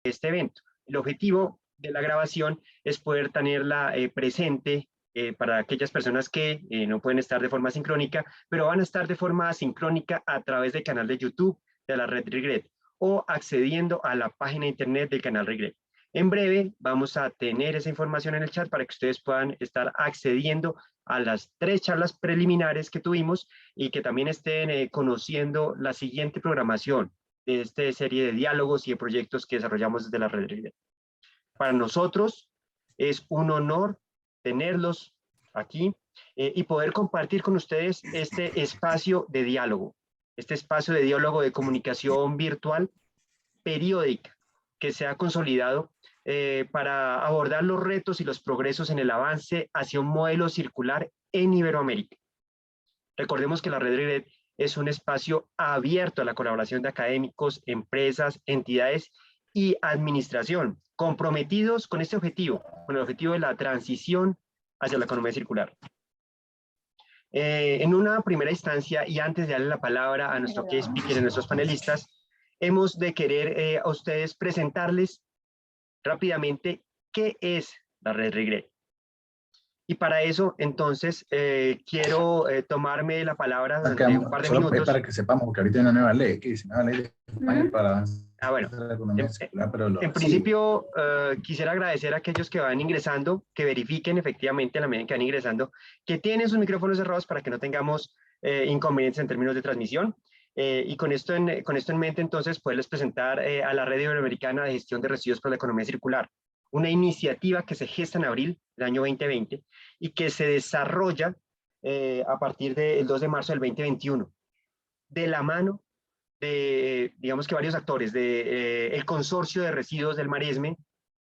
este evento. El objetivo de la grabación es poder tenerla presente para aquellas personas que no pueden estar de forma sincrónica, pero van a estar de forma asincrónica a través del canal de YouTube de la Red Regret o accediendo a la página de internet del canal Regret. En breve vamos a tener esa información en el chat para que ustedes puedan estar accediendo a las 3 charlas preliminares que tuvimos y que también estén conociendo la siguiente programación de esta serie de diálogos y de proyectos que desarrollamos desde la Red Regret. Para nosotros es un honor tenerlos aquí y poder compartir con ustedes este espacio de diálogo de comunicación virtual periódica que se ha consolidado para abordar los retos y los progresos en el avance hacia un modelo circular en Iberoamérica. Recordemos que la Red Regret es un espacio abierto a la colaboración de académicos, empresas, entidades y administración, comprometidos con este objetivo, con el objetivo de la transición hacia la economía circular. En una primera instancia, y antes de darle la palabra a nuestro guest speaker, a nuestros panelistas, hemos de querer a ustedes presentarles rápidamente qué es la Red Regret. Y para eso, entonces, quiero tomarme la palabra durante un par de minutos. Para que sepamos, que ahorita hay una nueva ley, que dice nueva ley de España para bueno, la economía circular, pero en principio, quisiera agradecer a aquellos que van ingresando, que verifiquen efectivamente en la medida en que van ingresando, que tienen sus micrófonos cerrados para que no tengamos inconvenientes en términos de transmisión. Y con esto en mente, entonces, poderles presentar a la Red Iberoamericana de Gestión de Residuos para la Economía Circular, una iniciativa que se gesta en abril del año 2020 y que se desarrolla a partir del 2 de marzo del 2021, de la mano de, digamos que varios actores, el Consorcio de Residuos del Maresme,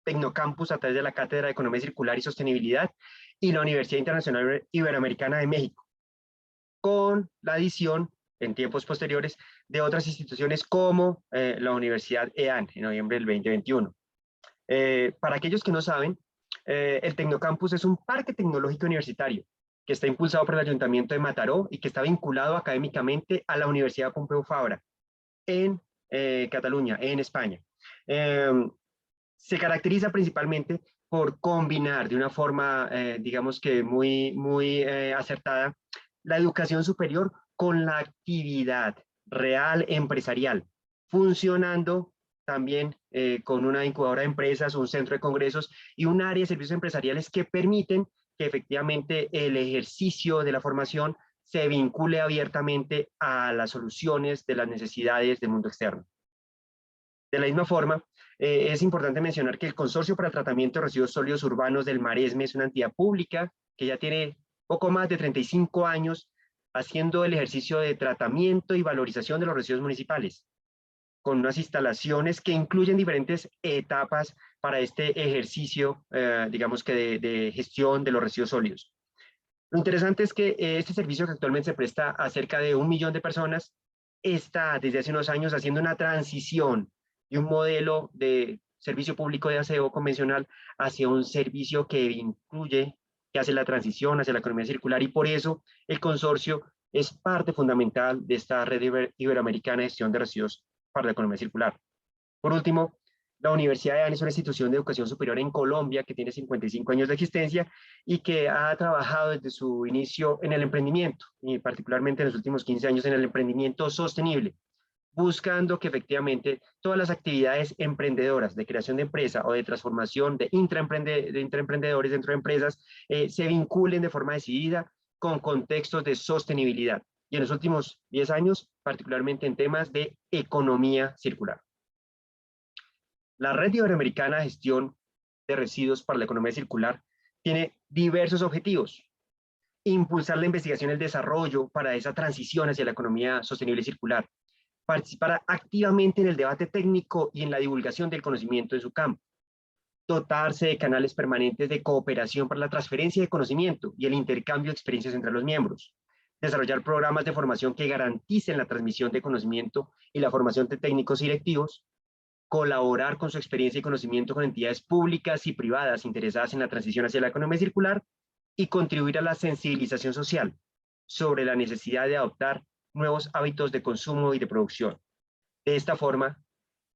Tecnocampus a través de la Cátedra de Economía Circular y Sostenibilidad y la Universidad Internacional Iberoamericana de México, con la adición en tiempos posteriores de otras instituciones como la Universidad EAN en noviembre del 2021. Para aquellos que no saben, el Tecnocampus es un parque tecnológico universitario que está impulsado por el Ayuntamiento de Mataró y que está vinculado académicamente a la Universidad Pompeu Fabra en Cataluña, en España. Se caracteriza principalmente por combinar de una forma, digamos que muy acertada, la educación superior con la actividad real empresarial, funcionando también con una incubadora de empresas, un centro de congresos y un área de servicios empresariales que permiten que efectivamente el ejercicio de la formación se vincule abiertamente a las soluciones de las necesidades del mundo externo. De la misma forma, es importante mencionar que el Consorcio para el Tratamiento de Residuos Sólidos Urbanos del Maresme es una entidad pública que ya tiene poco más de 35 años haciendo el ejercicio de tratamiento y valorización de los residuos municipales, con unas instalaciones que incluyen diferentes etapas para este ejercicio, digamos que de gestión de los residuos sólidos. Lo interesante es que este servicio que actualmente se presta a cerca de 1 millón de personas está desde hace unos años haciendo una transición de un modelo de servicio público de aseo convencional hacia un servicio que incluye, que hace la transición hacia la economía circular, y por eso el consorcio es parte fundamental de esta red iberoamericana de gestión de residuos para la economía circular. Por último, la Universidad de EAN es una institución de educación superior en Colombia que tiene 55 años de existencia y que ha trabajado desde su inicio en el emprendimiento, y particularmente en los últimos 15 años en el emprendimiento sostenible, buscando que efectivamente todas las actividades emprendedoras de creación de empresa o de transformación de intraemprendedores dentro de empresas se vinculen de forma decidida con contextos de sostenibilidad. Y en los últimos 10 años, particularmente en temas de economía circular. La Red Iberoamericana de Gestión de Residuos para la Economía Circular tiene diversos objetivos. Impulsar la investigación y el desarrollo para esa transición hacia la economía sostenible y circular. Participar activamente en el debate técnico y en la divulgación del conocimiento en su campo. Dotarse de canales permanentes de cooperación para la transferencia de conocimiento y el intercambio de experiencias entre los miembros. Desarrollar programas de formación que garanticen la transmisión de conocimiento y la formación de técnicos y directivos. Colaborar con su experiencia y conocimiento con entidades públicas y privadas interesadas en la transición hacia la economía circular y contribuir a la sensibilización social sobre la necesidad de adoptar nuevos hábitos de consumo y de producción. De esta forma,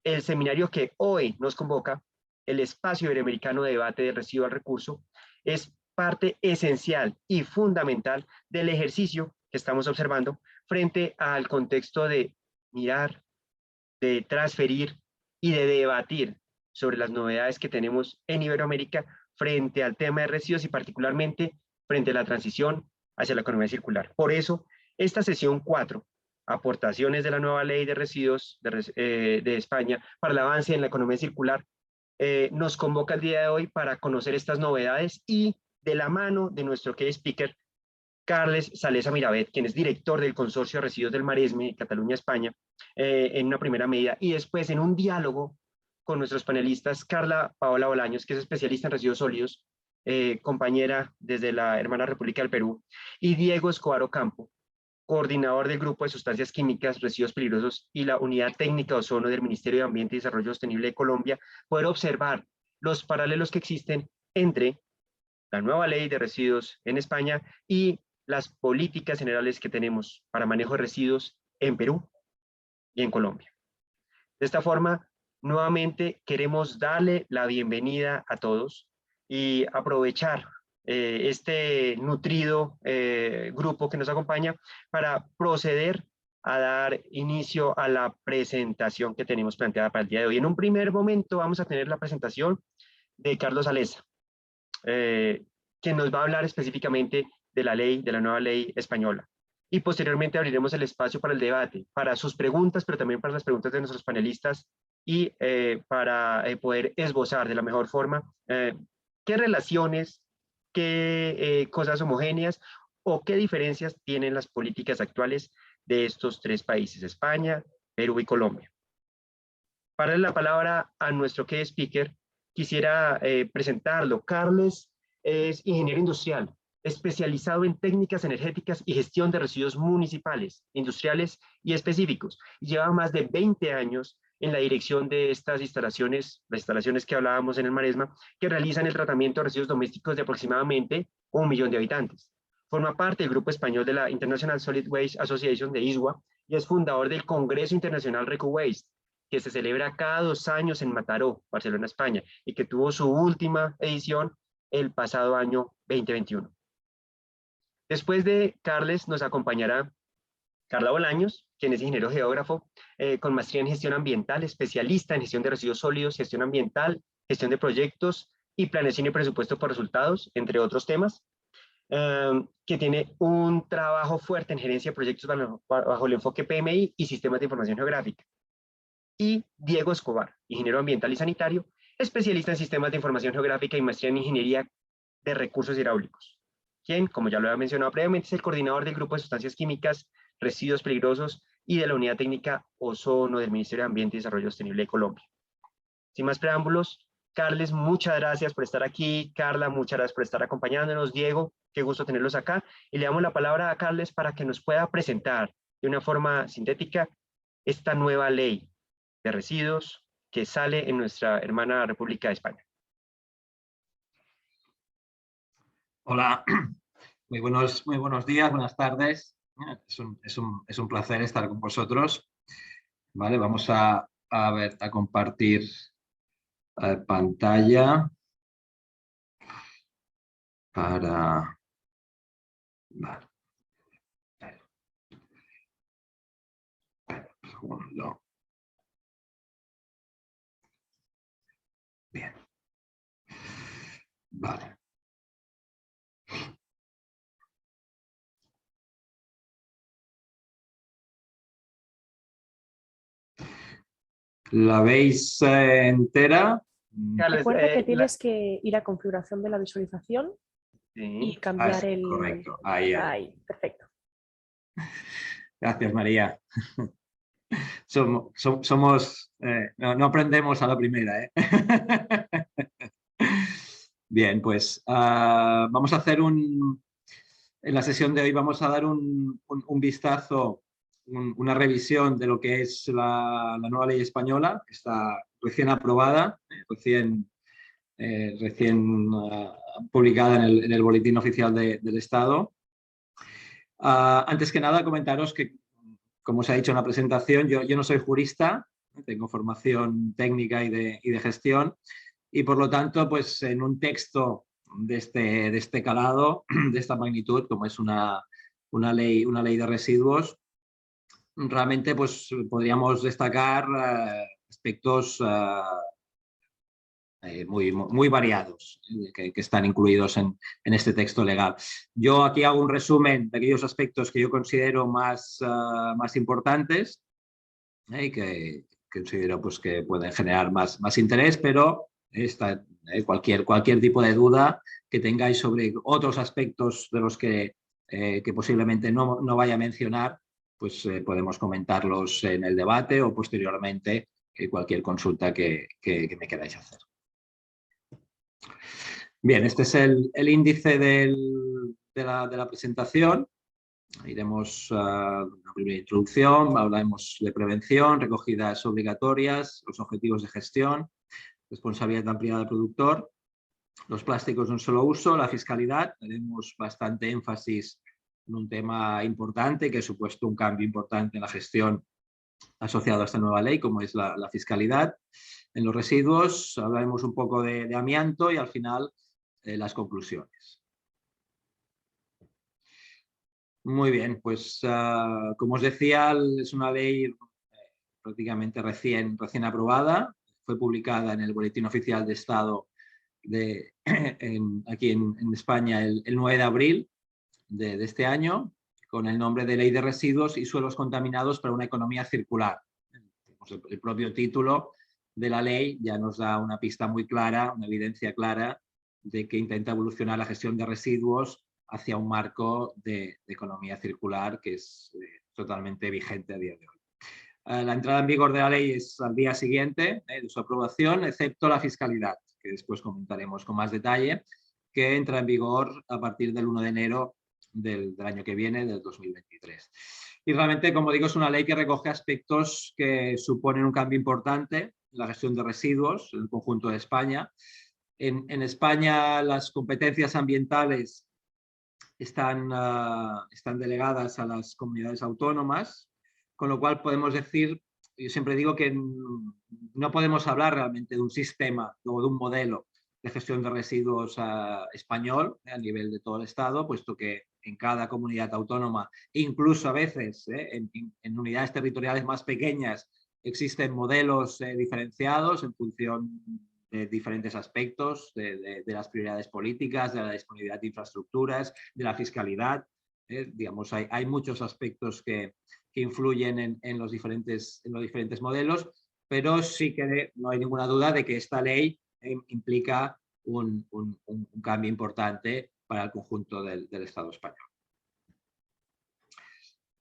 el seminario que hoy nos convoca, el Espacio Iberoamericano de Debate de Residuo al Recurso, es parte esencial y fundamental del ejercicio que estamos observando frente al contexto de mirar, de transferir y de debatir sobre las novedades que tenemos en Iberoamérica frente al tema de residuos y particularmente frente a la transición hacia la economía circular. Por eso, esta sesión 4, aportaciones de la nueva ley de residuos de España para el avance en la economía circular, nos convoca el día de hoy para conocer estas novedades y de la mano de nuestro key speaker, Carles Salesa Mirabet, quien es director del Consorcio de Residuos del Maresme, Cataluña, España, en una primera medida, y después en un diálogo con nuestros panelistas, Carla Paola Bolaños, que es especialista en residuos sólidos, compañera desde la hermana República del Perú, y Diego Escobar Ocampo, coordinador del Grupo de Sustancias Químicas, Residuos Peligrosos y la Unidad Técnica de Ozono del Ministerio de Ambiente y Desarrollo Sostenible de Colombia, poder observar los paralelos que existen entre la nueva ley de residuos en España y las políticas generales que tenemos para manejo de residuos en Perú y en Colombia. De esta forma, nuevamente queremos darle la bienvenida a todos y aprovechar este nutrido grupo que nos acompaña para proceder a dar inicio a la presentación que tenemos planteada para el día de hoy. En un primer momento vamos a tener la presentación de Carlos Salesa, quien nos va a hablar específicamente de la ley, de la nueva ley española. Y posteriormente abriremos el espacio para el debate, para sus preguntas, pero también para las preguntas de nuestros panelistas y para poder esbozar de la mejor forma qué relaciones, qué cosas homogéneas o qué diferencias tienen las políticas actuales de estos tres países, España, Perú y Colombia. Para darle la palabra a nuestro key speaker, quisiera presentarlo. Carles es ingeniero industrial, especializado en técnicas energéticas y gestión de residuos municipales, industriales y específicos. Lleva más de 20 años en la dirección de estas instalaciones, las instalaciones que hablábamos en el Maresma, que realizan el tratamiento de residuos domésticos de aproximadamente 1 millón de habitantes. Forma parte del grupo español de la International Solid Waste Association de ISWA y es fundador del Congreso Internacional RecuWaste, que se celebra cada 2 años en Mataró, Barcelona, España, y que tuvo su última edición el pasado año 2021. Después de Carles nos acompañará Carla Bolaños, quien es ingeniero geógrafo con maestría en gestión ambiental, especialista en gestión de residuos sólidos, gestión ambiental, gestión de proyectos y planeación y presupuesto por resultados, entre otros temas, que tiene un trabajo fuerte en gerencia de proyectos bajo el enfoque PMI y sistemas de información geográfica. Y Diego Escobar, ingeniero ambiental y sanitario, especialista en sistemas de información geográfica y maestría en ingeniería de recursos hidráulicos, quien, como ya lo había mencionado previamente, es el coordinador del Grupo de Sustancias Químicas, Residuos Peligrosos y de la Unidad Técnica Ozono del Ministerio de Ambiente y Desarrollo Sostenible de Colombia. Sin más preámbulos, Carles, muchas gracias por estar aquí. Carla, muchas gracias por estar acompañándonos. Diego, qué gusto tenerlos acá. Y le damos la palabra a Carles para que nos pueda presentar de una forma sintética esta nueva ley de residuos que sale en nuestra hermana República de España. Hola, muy buenos días, buenas tardes. Es un placer estar con vosotros. Vale, vamos a compartir pantalla para... Vale. Un segundo. Bien. Vale. ¿La veis entera? Carles, Recuerda que tienes que ir a configuración de la visualización y cambiar el... Correcto, ahí. Perfecto. Gracias, María. No aprendemos a la primera, ¿eh? Bien, pues vamos a hacer en la sesión de hoy vamos a dar un vistazo, una revisión de lo que es la nueva ley española, que está recién aprobada, recién publicada en el Boletín Oficial del Estado. Antes que nada, comentaros que, como os ha dicho en la presentación, yo no soy jurista, tengo formación técnica y de gestión, y por lo tanto, pues en un texto de este calado, de esta magnitud, como es una ley de residuos, realmente pues podríamos destacar aspectos muy variados que están incluidos en este texto legal. Yo aquí hago un resumen de aquellos aspectos que yo considero más importantes y que considero pues, que pueden generar más interés, pero cualquier tipo de duda que tengáis sobre otros aspectos de los que posiblemente no vaya a mencionar, pues podemos comentarlos en el debate o posteriormente cualquier consulta que me queráis hacer. Bien, este es el índice de la presentación. Iremos a una primera introducción, hablaremos de prevención, recogidas obligatorias, los objetivos de gestión, responsabilidad ampliada del productor, los plásticos de un solo uso, la fiscalidad. Haremos bastante énfasis en un tema importante que ha supuesto un cambio importante en la gestión asociado a esta nueva ley, como es la fiscalidad. En los residuos hablaremos un poco de amianto y al final las conclusiones. Muy bien, pues como os decía, es una ley prácticamente recién aprobada. Fue publicada en el Boletín Oficial de Estado aquí en España el 9 de abril de este año, con el nombre de Ley de Residuos y Suelos Contaminados para una Economía Circular. El propio título de la ley ya nos da una pista muy clara, una evidencia clara de que intenta evolucionar la gestión de residuos hacia un marco de economía circular que es totalmente vigente a día de hoy. La entrada en vigor de la ley es al día siguiente de su aprobación, excepto la fiscalidad, que después comentaremos con más detalle, que entra en vigor a partir del 1 de enero del año que viene, del 2023. Y realmente, como digo, es una ley que recoge aspectos que suponen un cambio importante en la gestión de residuos en el conjunto de España. En España las competencias ambientales están delegadas a las comunidades autónomas, con lo cual podemos decir, yo siempre digo que no podemos hablar realmente de un sistema o de un modelo de gestión de residuos español a nivel de todo el Estado, puesto que en cada comunidad autónoma, incluso a veces en unidades territoriales más pequeñas, existen modelos diferenciados en función de diferentes aspectos, de las prioridades políticas, de la disponibilidad de infraestructuras, de la fiscalidad. Digamos, hay muchos aspectos que influyen en los diferentes modelos, pero sí que no hay ninguna duda de que esta ley implica un cambio importante para el conjunto del Estado español.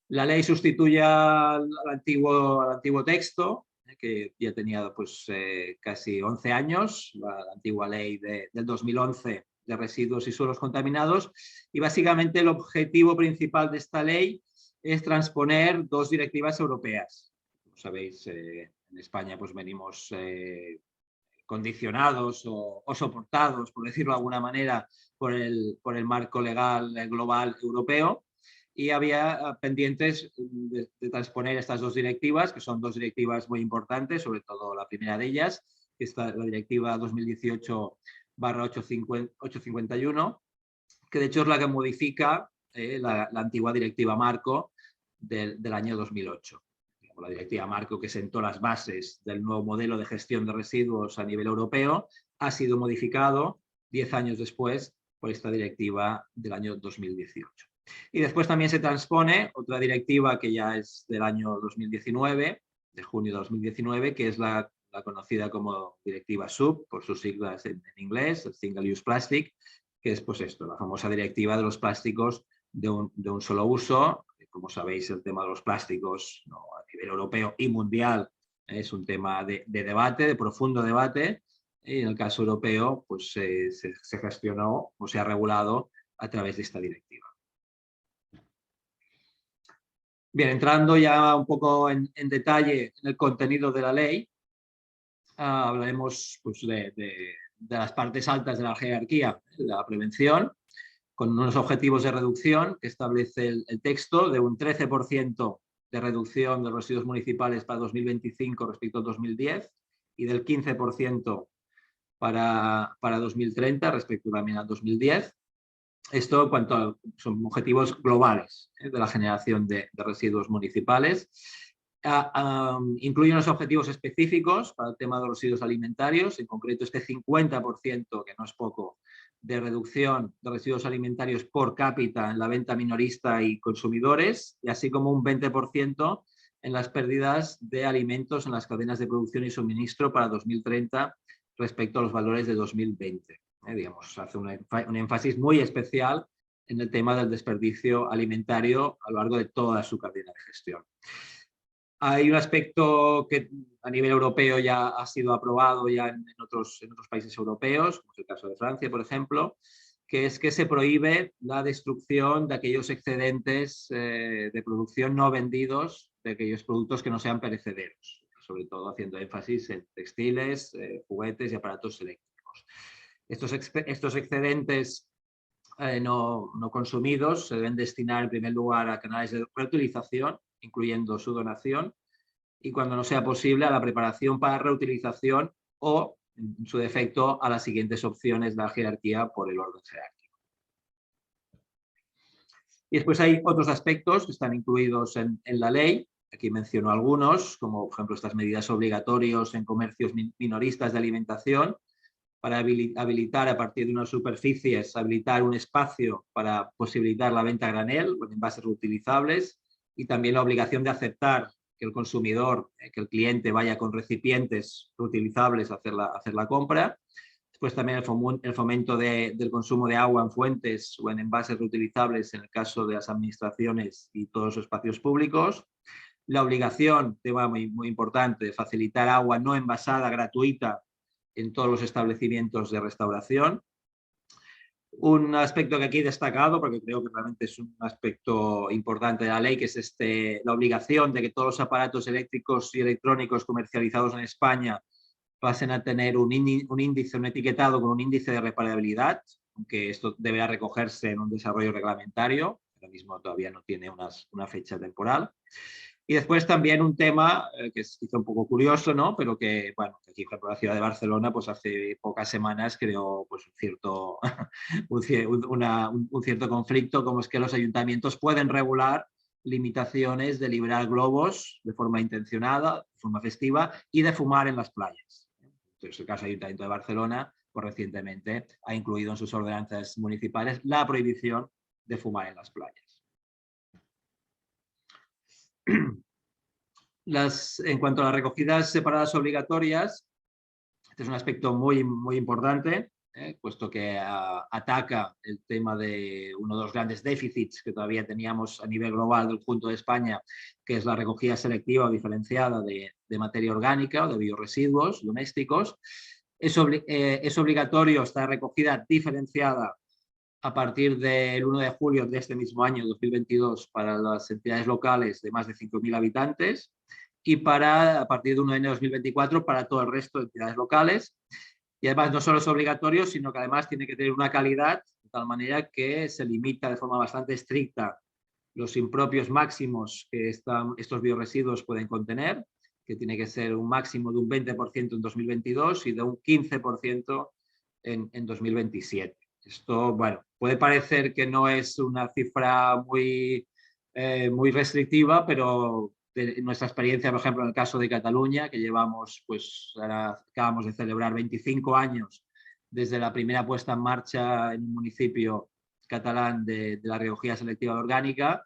La ley sustituye al antiguo texto, que ya tenía pues, casi 11 años, la antigua ley del 2011 de residuos y suelos contaminados, y básicamente el objetivo principal de esta ley es transponer dos directivas europeas. Como sabéis, en España pues, venimos condicionados o soportados, por decirlo de alguna manera, por el marco legal global europeo, y había pendientes de transponer estas dos directivas, que son dos directivas muy importantes, sobre todo la primera de ellas, que es la directiva 2018/851, que de hecho es la que modifica la antigua directiva marco del año 2008. La directiva marco que sentó las bases del nuevo modelo de gestión de residuos a nivel europeo ha sido modificado 10 años después por esta directiva del año 2018. Y después también se transpone otra directiva que ya es del año 2019, de junio de 2019, que es la conocida como directiva SUP, por sus siglas en inglés, el Single Use Plastic, que es pues esto, la famosa directiva de los plásticos de un solo uso. Como sabéis, el tema de los plásticos a nivel europeo y mundial es un tema de debate, de profundo debate, y en el caso europeo pues, se gestionó o se ha regulado a través de esta directiva. Bien, entrando ya un poco en detalle en el contenido de la ley, hablaremos pues, de las partes altas de la jerarquía, de la prevención, con unos objetivos de reducción que establece el texto de un 13% de reducción de los residuos municipales para 2025 respecto al 2010 y del 15% para 2030 respecto también al 2010. Esto en cuanto a, son objetivos globales de la generación de residuos municipales. Incluyen los objetivos específicos para el tema de los residuos alimentarios, en concreto este 50%, que no es poco, de reducción de residuos alimentarios por cápita en la venta minorista y consumidores, y así como un 20% en las pérdidas de alimentos en las cadenas de producción y suministro para 2030 respecto a los valores de 2020. Digamos, hace un énfasis muy especial en el tema del desperdicio alimentario a lo largo de toda su cadena de gestión. Hay un aspecto que a nivel europeo ya ha sido aprobado ya en otros países europeos, como es el caso de Francia, por ejemplo, que es que se prohíbe la destrucción de aquellos excedentes de producción no vendidos, de aquellos productos que no sean perecederos, sobre todo haciendo énfasis en textiles, juguetes y aparatos eléctricos. Estos excedentes no consumidos se deben destinar en primer lugar a canales de reutilización, incluyendo su donación, y cuando no sea posible a la preparación para reutilización o, en su defecto, a las siguientes opciones de la jerarquía por el orden jerárquico. Y después hay otros aspectos que están incluidos en la ley. Aquí menciono algunos, como por ejemplo estas medidas obligatorias en comercios minoristas de alimentación, para habilitar a partir de unas superficies, habilitar un espacio para posibilitar la venta a granel con envases reutilizables, y también la obligación de aceptar que el consumidor, que el cliente vaya con recipientes reutilizables a hacer la compra. Después también el fomento del consumo de agua en fuentes o en envases reutilizables en el caso de las administraciones y todos los espacios públicos. La obligación, tema muy importante, de facilitar agua no envasada gratuita en todos los establecimientos de restauración. Un aspecto que aquí he destacado, porque creo que realmente es un aspecto importante de la ley, que es la obligación de que todos los aparatos eléctricos y electrónicos comercializados en España pasen a tener un índice, un etiquetado con un índice de reparabilidad, aunque esto deberá recogerse en un desarrollo reglamentario, ahora mismo todavía no tiene una fecha temporal. Y después también un tema que es quizá un poco curioso, ¿no? Pero que, bueno, aquí por ejemplo la ciudad de Barcelona, pues hace pocas semanas creó pues, un cierto conflicto, como es que los ayuntamientos pueden regular limitaciones de liberar globos de forma intencionada, de forma festiva, y de fumar en las playas. Entonces, el caso del Ayuntamiento de Barcelona, pues recientemente ha incluido en sus ordenanzas municipales la prohibición de fumar en las playas. En cuanto a las recogidas separadas obligatorias, este es un aspecto muy importante, puesto que ataca el tema de uno de los grandes déficits que todavía teníamos a nivel global del conjunto de España, que es la recogida selectiva o diferenciada de materia orgánica o de biorresiduos domésticos. Es obligatorio esta recogida diferenciada a partir del 1 de julio de este mismo año, 2022, para las entidades locales de más de 5.000 habitantes y a partir de 1 de enero de 2024 para todo el resto de entidades locales. Y además no solo es obligatorio, sino que además tiene que tener una calidad de tal manera que se limita de forma bastante estricta los impropios máximos que estos biorresiduos pueden contener, que tiene que ser un máximo de un 20% en 2022 y de un 15% en 2027. Esto, bueno, puede parecer que no es una cifra muy restrictiva, pero de nuestra experiencia, por ejemplo, en el caso de Cataluña, que llevamos, pues ahora acabamos de celebrar 25 años desde la primera puesta en marcha en un municipio catalán de la recogida selectiva de orgánica,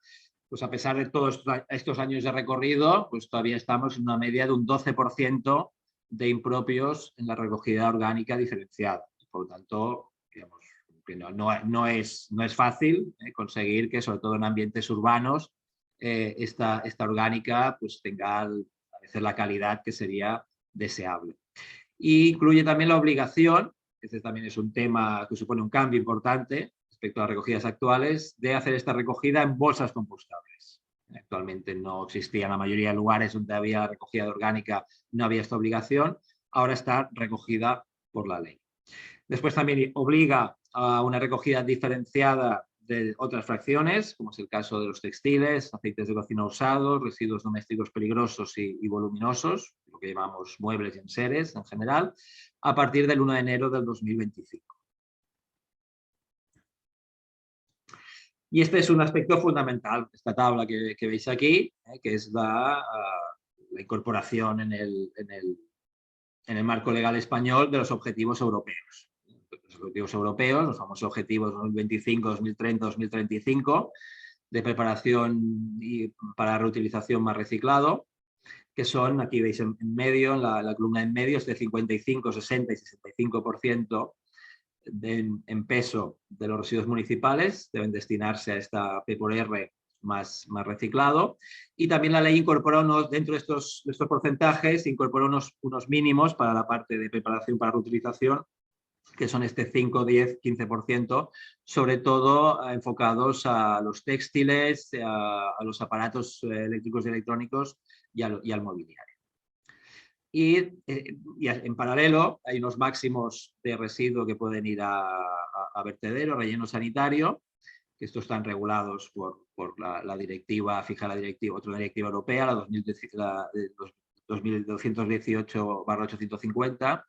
pues a pesar de todos estos años de recorrido, pues todavía estamos en una media de un 12% de impropios en la recogida orgánica diferenciada. Por lo tanto, digamos, que no es fácil conseguir que, sobre todo en ambientes urbanos, esta orgánica pues tenga a veces la calidad que sería deseable. Y incluye también la obligación, este también es un tema que supone un cambio importante respecto a las recogidas actuales, de hacer esta recogida en bolsas compostables. Actualmente no existía en la mayoría de lugares donde había recogida de orgánica, no había esta obligación, ahora está recogida por la ley. Después también obliga a una recogida diferenciada de otras fracciones, como es el caso de los textiles, aceites de cocina usados, residuos domésticos peligrosos y voluminosos, lo que llamamos muebles y enseres en general, a partir del 1 de enero del 2025. Y este es un aspecto fundamental, esta tabla que veis aquí, que es la incorporación en el marco legal español de los objetivos europeos. Los objetivos europeos, los famosos objetivos 2025, 2030, 2035, de preparación para reutilización más reciclado, que son, aquí veis en medio, en la columna en medio, es de 55, 60 y 65% en peso de los residuos municipales, deben destinarse a esta P/R más reciclado. Y también la ley incorpora dentro de estos porcentajes, incorpora unos mínimos para la parte de preparación para reutilización, que son este 5, 10, 15%, sobre todo enfocados a los textiles, a los aparatos eléctricos y electrónicos y al mobiliario. Y en paralelo hay unos máximos de residuo que pueden ir a vertedero, relleno sanitario, que estos están regulados por la directiva, fija la directiva, otra directiva europea, la 2218/850,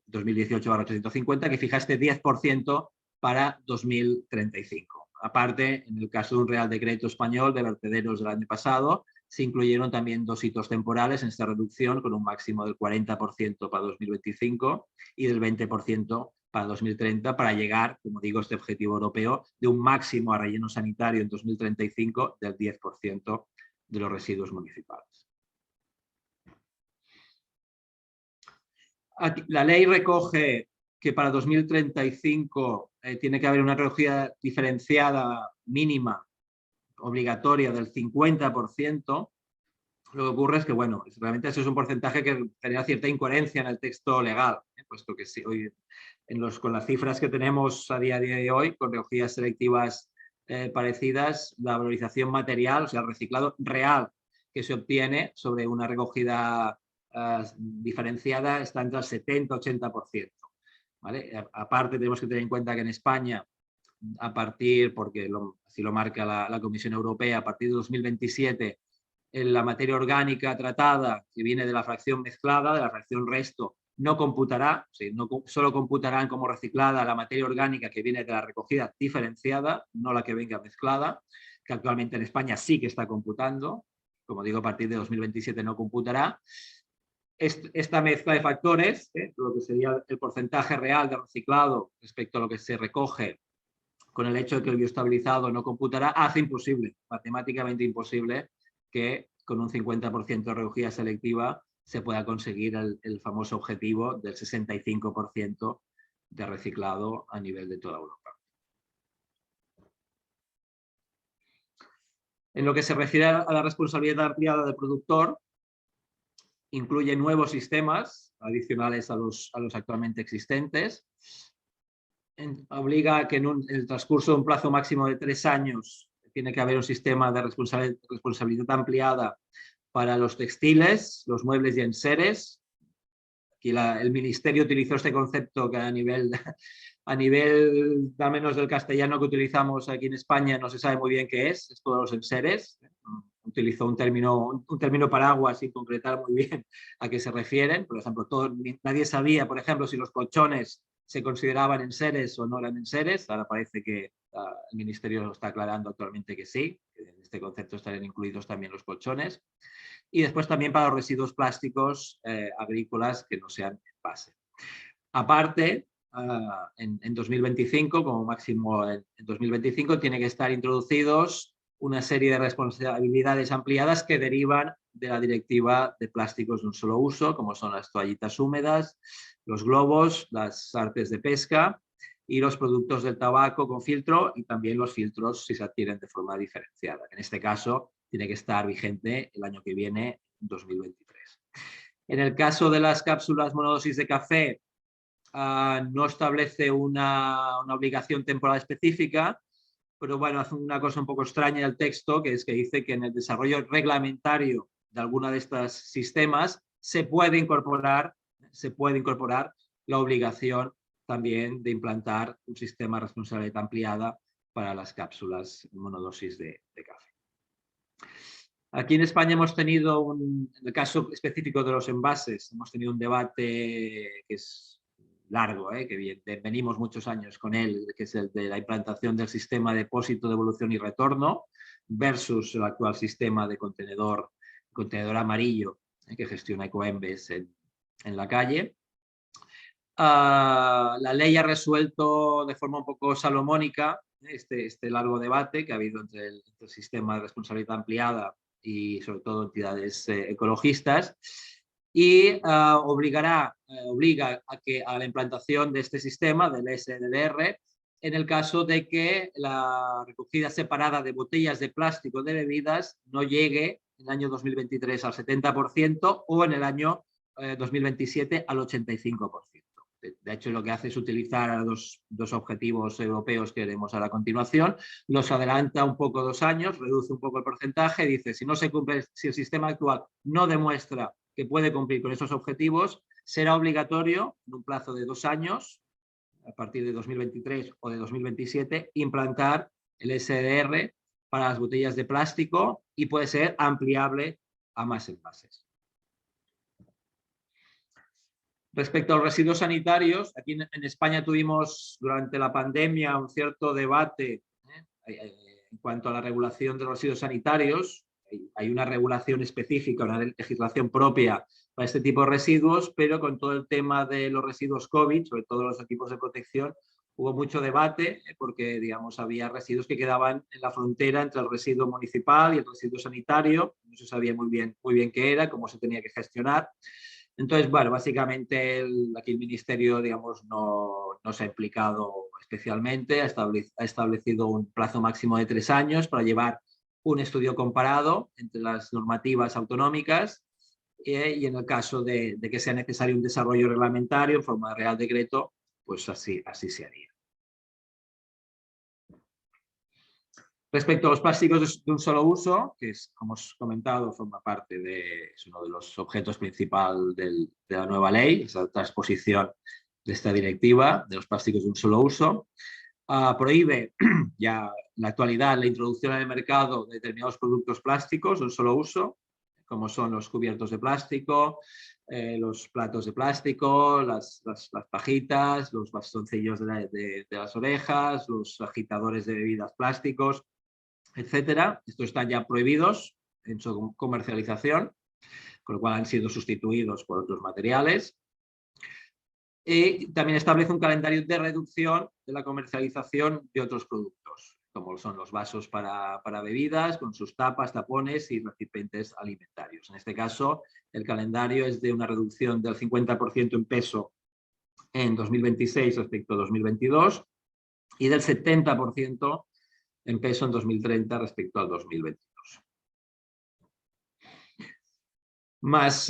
2018/850, que fija este 10% para 2035. Aparte, en el caso de un Real Decreto español de vertederos del año pasado, se incluyeron también 2 hitos temporales en esta reducción, con un máximo del 40% para 2025 y del 20% para 2030, para llegar, como digo, a este objetivo europeo de un máximo a relleno sanitario en 2035 del 10% de los residuos municipales. Aquí, la ley recoge que para 2035 tiene que haber una recogida diferenciada mínima obligatoria del 50%. Lo que ocurre es que, bueno, realmente eso es un porcentaje que genera cierta incoherencia en el texto legal, puesto que si hoy, con las cifras que tenemos a día de hoy, con recogidas selectivas parecidas, la valorización material, o sea, el reciclado real que se obtiene sobre una recogida diferenciada está entre el 70-80%. ¿Vale? Aparte, tenemos que tener en cuenta que en España, a partir, porque así lo marca la Comisión Europea, a partir de 2027, en la materia orgánica tratada que viene de la fracción mezclada, de la fracción resto, no computará, o sea, no, solo computarán como reciclada la materia orgánica que viene de la recogida diferenciada, no la que venga mezclada, que actualmente en España sí que está computando. Como digo, a partir de 2027 no computará. Esta mezcla de factores, lo que sería el porcentaje real de reciclado respecto a lo que se recoge, con el hecho de que el bioestabilizado no computará, hace imposible, matemáticamente imposible, que con un 50% de recogida selectiva se pueda conseguir el famoso objetivo del 65% de reciclado a nivel de toda Europa. En lo que se refiere a la responsabilidad ampliada del productor, incluye nuevos sistemas adicionales a los actualmente existentes. Obliga a que en el transcurso de un plazo máximo de 3 años tiene que haber un sistema de responsabilidad ampliada para los textiles, los muebles y enseres. Aquí el Ministerio utilizó este concepto que a nivel al menos del castellano que utilizamos aquí en España, no se sabe muy bien qué es todos los enseres. Utilizó un término paraguas sin concretar muy bien a qué se refieren. Por ejemplo, nadie sabía, por ejemplo, si los colchones se consideraban enseres o no eran enseres. Ahora parece que el Ministerio lo está aclarando actualmente que sí, que en este concepto estarían incluidos también los colchones. Y después también para los residuos plásticos agrícolas que no sean envase. Aparte, en 2025, como máximo en 2025, tiene que estar introducidos una serie de responsabilidades ampliadas que derivan de la directiva de plásticos de un solo uso, como son las toallitas húmedas, los globos, las artes de pesca y los productos del tabaco con filtro, y también los filtros si se adquieren de forma diferenciada. En este caso, tiene que estar vigente el año que viene, 2023. En el caso de las cápsulas monodosis de café, no establece una obligación temporal específica, pero bueno, hace una cosa un poco extraña el texto, que es que dice que en el desarrollo reglamentario de alguno de estos sistemas se puede incorporar la obligación también de implantar un sistema de responsabilidad ampliada para las cápsulas monodosis de café. Aquí en España hemos tenido, en el caso específico de los envases, hemos tenido un debate que es largo, que venimos muchos años con él, que es el de la implantación del sistema de depósito, devolución y retorno versus el actual sistema de contenedor amarillo que gestiona Ecoembes en la calle. La ley ha resuelto de forma un poco salomónica este largo debate que ha habido entre el sistema de responsabilidad ampliada y sobre todo entidades ecologistas, y obliga a la implantación de este sistema del SDR en el caso de que la recogida separada de botellas de plástico de bebidas no llegue en el año 2023 al 70% o en el año 2027 al 85%. De hecho, lo que hace es utilizar dos objetivos europeos que veremos a la continuación, los adelanta un poco 2 años, reduce un poco el porcentaje, dice si el sistema actual no demuestra que puede cumplir con esos objetivos, será obligatorio en un plazo de 2 años, a partir de 2023 o de 2027, implantar el SDR para las botellas de plástico y puede ser ampliable a más envases. Respecto a los residuos sanitarios, aquí en España tuvimos durante la pandemia un cierto debate en cuanto a la regulación de los residuos sanitarios. Hay una regulación específica, una legislación propia para este tipo de residuos, pero con todo el tema de los residuos COVID, sobre todo los equipos de protección, hubo mucho debate porque, digamos, había residuos que quedaban en la frontera entre el residuo municipal y el residuo sanitario. No se sabía muy bien qué era, cómo se tenía que gestionar. Entonces, bueno, básicamente aquí el Ministerio, digamos, no se ha implicado especialmente, ha establecido un plazo máximo de 3 años para llevar un estudio comparado entre las normativas autonómicas y en el caso de que sea necesario un desarrollo reglamentario en forma de Real Decreto, pues así se haría. Respecto a los plásticos de un solo uso, que es, como os he comentado, es uno de los objetos principales de la nueva ley, esa transposición de esta directiva de los plásticos de un solo uso. Prohíbe ya en la actualidad la introducción en el mercado de determinados productos plásticos de un solo uso, como son los cubiertos de plástico, los platos de plástico, las pajitas, los bastoncillos de las orejas, los agitadores de bebidas plásticos, etcétera. Estos están ya prohibidos en su comercialización, con lo cual han sido sustituidos por otros materiales. Y también establece un calendario de reducción de la comercialización de otros productos, como son los vasos para bebidas, con sus tapas, tapones y recipientes alimentarios. En este caso, el calendario es de una reducción del 50% en peso en 2026 respecto a 2022 y del 70% en peso en 2030 respecto al 2022. Más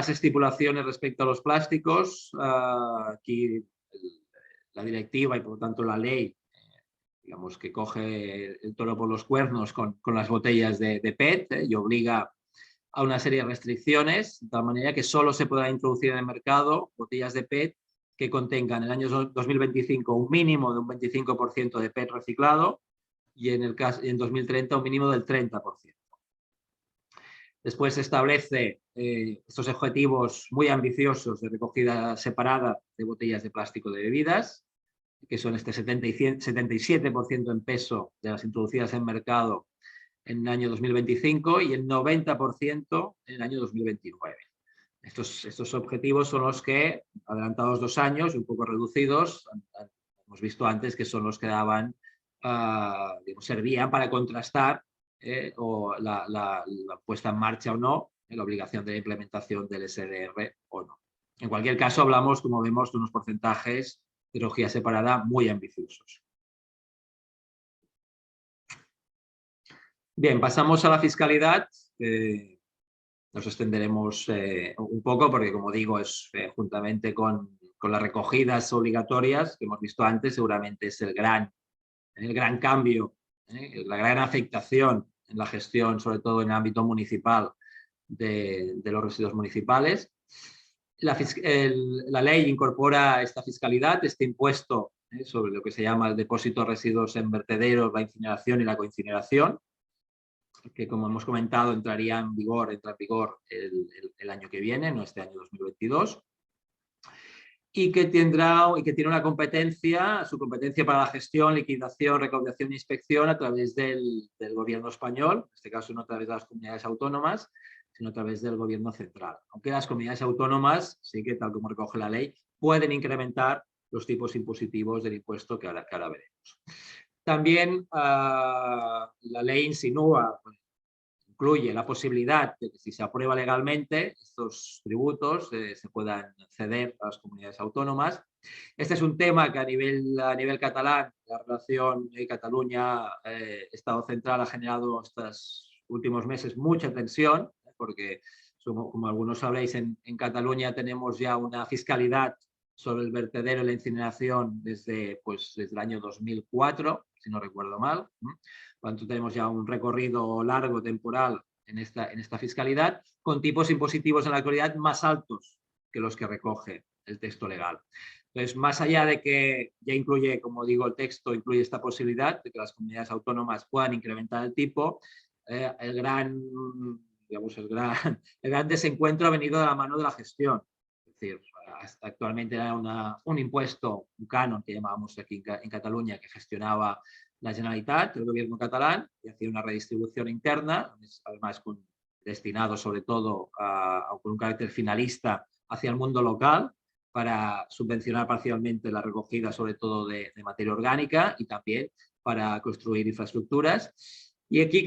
estipulaciones respecto a los plásticos. Aquí la directiva y por lo tanto la ley, digamos que coge el toro por los cuernos con las botellas de PET y obliga a una serie de restricciones, de tal manera que solo se podrá introducir en el mercado botellas de PET que contengan en el año 2025 un mínimo de un 25% de PET reciclado y en 2030 un mínimo del 30%. Después se establece estos objetivos muy ambiciosos de recogida separada de botellas de plástico de bebidas, que son este 77% en peso de las introducidas en mercado en el año 2025 y el 90% en el año 2029. Estos objetivos son los que, adelantados 2 años y un poco reducidos, hemos visto antes que son los que daban, servían para contrastar o la puesta en marcha o no, la obligación de la implementación del SDR o no. En cualquier caso, hablamos, como vemos, de unos porcentajes de recogida separada muy ambiciosos. Bien, pasamos a la fiscalidad. Nos extenderemos un poco porque, como digo, es juntamente con las recogidas obligatorias que hemos visto antes, seguramente es el gran cambio, la gran afectación en la gestión, sobre todo en el ámbito municipal, de los residuos municipales. La ley incorpora esta fiscalidad, este impuesto sobre lo que se llama el depósito de residuos en vertederos, la incineración y la coincineración, que como hemos comentado entra en vigor el año que viene, no este año 2022, y que tiene una competencia, su competencia para la gestión, liquidación, recaudación e inspección a través del gobierno español, en este caso no a través de las comunidades autónomas, sino a través del gobierno central. Aunque las comunidades autónomas, sí que tal como recoge la ley, pueden incrementar los tipos impositivos del impuesto que ahora veremos. También la ley incluye la posibilidad de que si se aprueba legalmente estos tributos se puedan ceder a las comunidades autónomas. Este es un tema que a nivel catalán, la relación Cataluña-Estado central ha generado estos últimos meses mucha tensión, porque como algunos sabréis, en Cataluña tenemos ya una fiscalidad sobre el vertedero y la incineración desde el año 2004, si no recuerdo mal. Por tanto, tenemos ya un recorrido largo temporal en esta fiscalidad, con tipos impositivos en la actualidad más altos que los que recoge el texto legal. Entonces, más allá de que ya incluye, como digo, el texto incluye esta posibilidad de que las comunidades autónomas puedan incrementar el tipo, el gran desencuentro ha venido de la mano de la gestión. Es decir, actualmente era un impuesto, un canon que llamábamos aquí en Cataluña, que gestionaba la Generalitat, el gobierno catalán, y hacía una redistribución interna, además destinado sobre todo con un carácter finalista hacia el mundo local, para subvencionar parcialmente la recogida sobre todo de materia orgánica y también para construir infraestructuras. Y aquí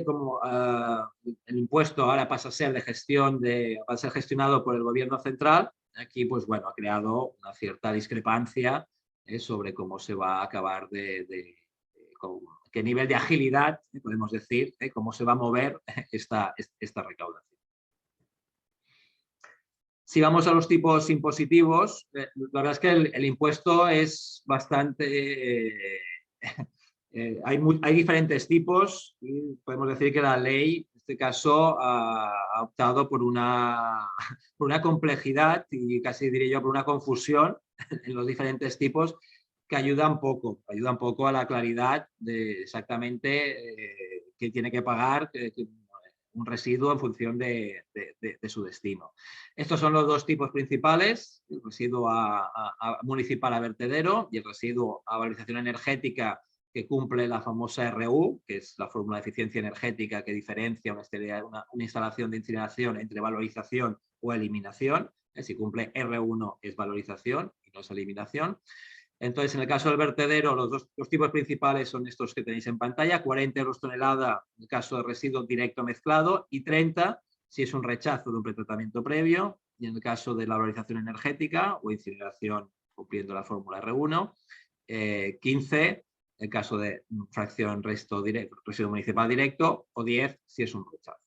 como el impuesto ahora pasa a ser va a ser gestionado por el gobierno central, aquí pues bueno, ha creado una cierta discrepancia sobre cómo se va a acabar qué nivel de agilidad, podemos decir, cómo se va a mover esta recaudación. Si vamos a los tipos impositivos, la verdad es que el impuesto es bastante... hay diferentes tipos y podemos decir que la ley, en este caso, ha optado por una complejidad y casi diría yo por una confusión en los diferentes tipos que ayudan poco a la claridad de exactamente qué tiene que pagar un residuo en función de su destino. Estos son los dos tipos principales, el residuo municipal a vertedero y el residuo a valorización energética, que cumple la famosa RU, que es la fórmula de eficiencia energética que diferencia una instalación de incineración entre valorización o eliminación. Si cumple R1 es valorización y no es eliminación. Entonces, en el caso del vertedero, los tipos principales son estos que tenéis en pantalla: 40 euros tonelada en el caso de residuo directo mezclado y 30 si es un rechazo de un pretratamiento previo, y en el caso de la valorización energética o incineración cumpliendo la fórmula R1, 15 en caso de fracción residuo municipal directo, o 10 si es un rechazo.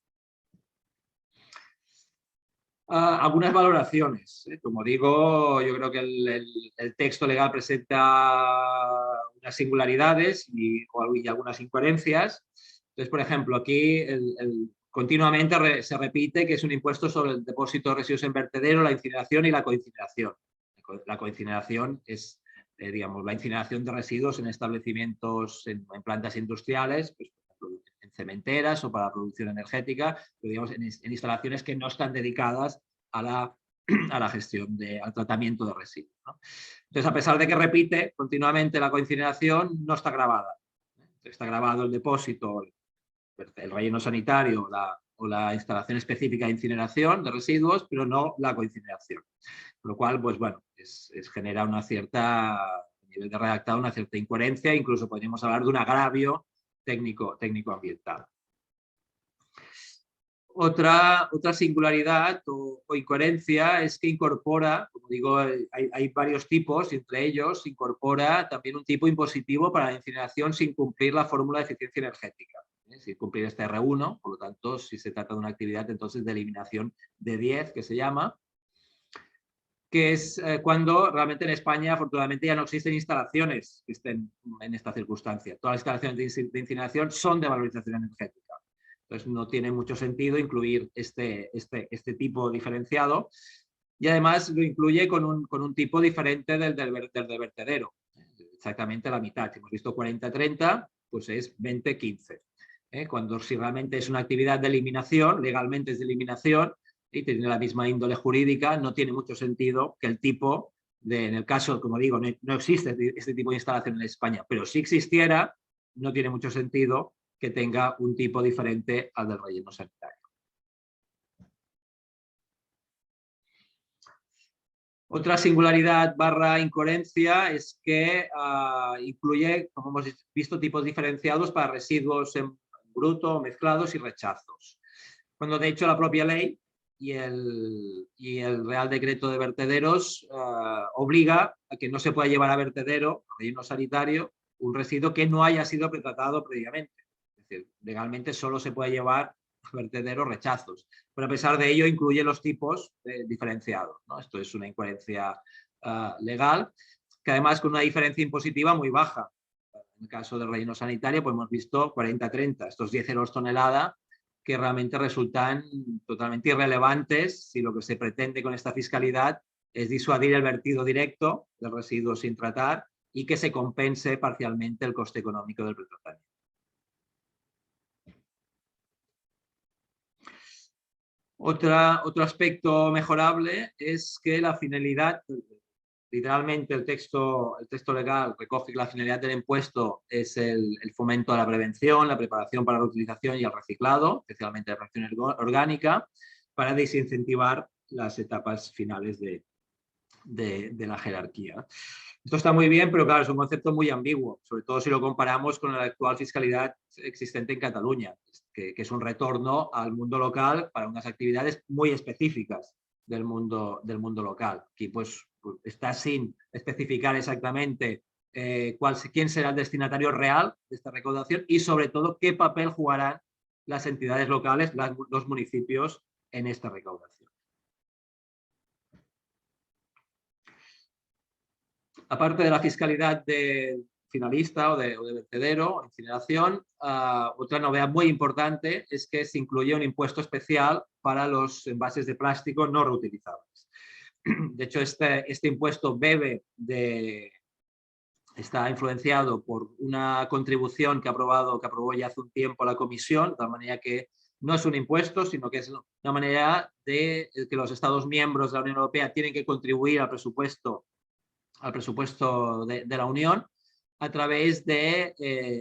Algunas valoraciones. Como digo, yo creo que el texto legal presenta unas singularidades y algunas incoherencias. Entonces, por ejemplo, aquí continuamente se repite que es un impuesto sobre el depósito de residuos en vertedero, la incineración y la coincineración. La coincineración es digamos, la incineración de residuos en establecimientos, en plantas industriales, pues, en cementeras o para la producción energética, pero digamos, en instalaciones que no están dedicadas a la gestión, al tratamiento de residuos, ¿no? Entonces, a pesar de que repite continuamente la coincineración, no está grabada. Está grabado el depósito, el relleno sanitario o la instalación específica de incineración de residuos, pero no la coincineración. Con lo cual, pues bueno, genera una cierta, a nivel de redactado, una cierta incoherencia, incluso podríamos hablar de un agravio técnico-ambiental. Otra singularidad o incoherencia es que incorpora, como digo, hay varios tipos, entre ellos incorpora también un tipo impositivo para la incineración sin cumplir la fórmula de eficiencia energética. Sin cumplir este R1, por lo tanto, si se trata de una actividad entonces de eliminación de 10, que se llama, que es cuando realmente en España afortunadamente ya no existen instalaciones que estén en esta circunstancia. Todas las instalaciones de incineración son de valorización energética. Entonces no tiene mucho sentido incluir este tipo diferenciado. y además lo incluye con un tipo diferente del vertedero, exactamente la mitad. Si hemos visto 40-30, pues es 20-15. Cuando si realmente es una actividad de eliminación, legalmente es de eliminación y tiene la misma índole jurídica, no tiene mucho sentido que el tipo, en el caso, como digo, no existe este tipo de instalación en España, pero si existiera, no tiene mucho sentido que tenga un tipo diferente al del relleno sanitario. Otra singularidad / incoherencia es que incluye, como hemos visto, tipos diferenciados para residuos en bruto, mezclados y rechazos. Cuando de hecho la propia ley y el Real Decreto de Vertederos obliga a que no se pueda llevar a vertedero, relleno sanitario, un residuo que no haya sido pretratado previamente. Es decir, legalmente solo se puede llevar a vertedero rechazos, pero a pesar de ello incluye los tipos diferenciados, ¿no? Esto es una incoherencia legal, que además con una diferencia impositiva muy baja. En el caso del relleno sanitario, pues hemos visto 40-30, estos 10 euros tonelada, que realmente resultan totalmente irrelevantes si lo que se pretende con esta fiscalidad es disuadir el vertido directo del residuo sin tratar y que se compense parcialmente el coste económico del pretratamiento. Otro aspecto mejorable es que la finalidad, literalmente el texto legal recoge que la finalidad del impuesto es el fomento a la prevención, la preparación para la reutilización y el reciclado, especialmente la fracción orgánica, para desincentivar las etapas finales de la jerarquía. Esto está muy bien, pero claro, es un concepto muy ambiguo, sobre todo si lo comparamos con la actual fiscalidad existente en Cataluña, que es un retorno al mundo local para unas actividades muy específicas del mundo local. Aquí pues está sin especificar exactamente quién será el destinatario real de esta recaudación y sobre todo qué papel jugarán las entidades locales, los municipios en esta recaudación. Aparte de la fiscalidad de finalista o de vertedero, incineración, otra novedad muy importante es que se incluye un impuesto especial para los envases de plástico no reutilizables. De hecho, este impuesto está influenciado por una contribución que aprobó ya hace un tiempo la Comisión, de tal manera que no es un impuesto, sino que es una manera de que los Estados miembros de la Unión Europea tienen que contribuir al presupuesto de la Unión a través de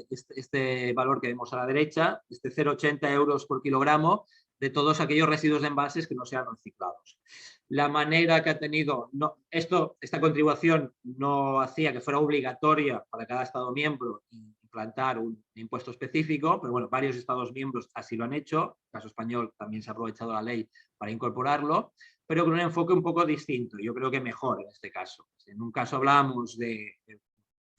este valor que vemos a la derecha, este 0,80 euros por kilogramo de todos aquellos residuos de envases que no sean reciclados. La manera que ha tenido, esta contribución no hacía que fuera obligatoria para cada Estado miembro implantar un impuesto específico, pero bueno, varios Estados miembros así lo han hecho. En el caso español también se ha aprovechado la ley para incorporarlo, pero con un enfoque un poco distinto, yo creo que mejor en este caso. En un caso hablamos de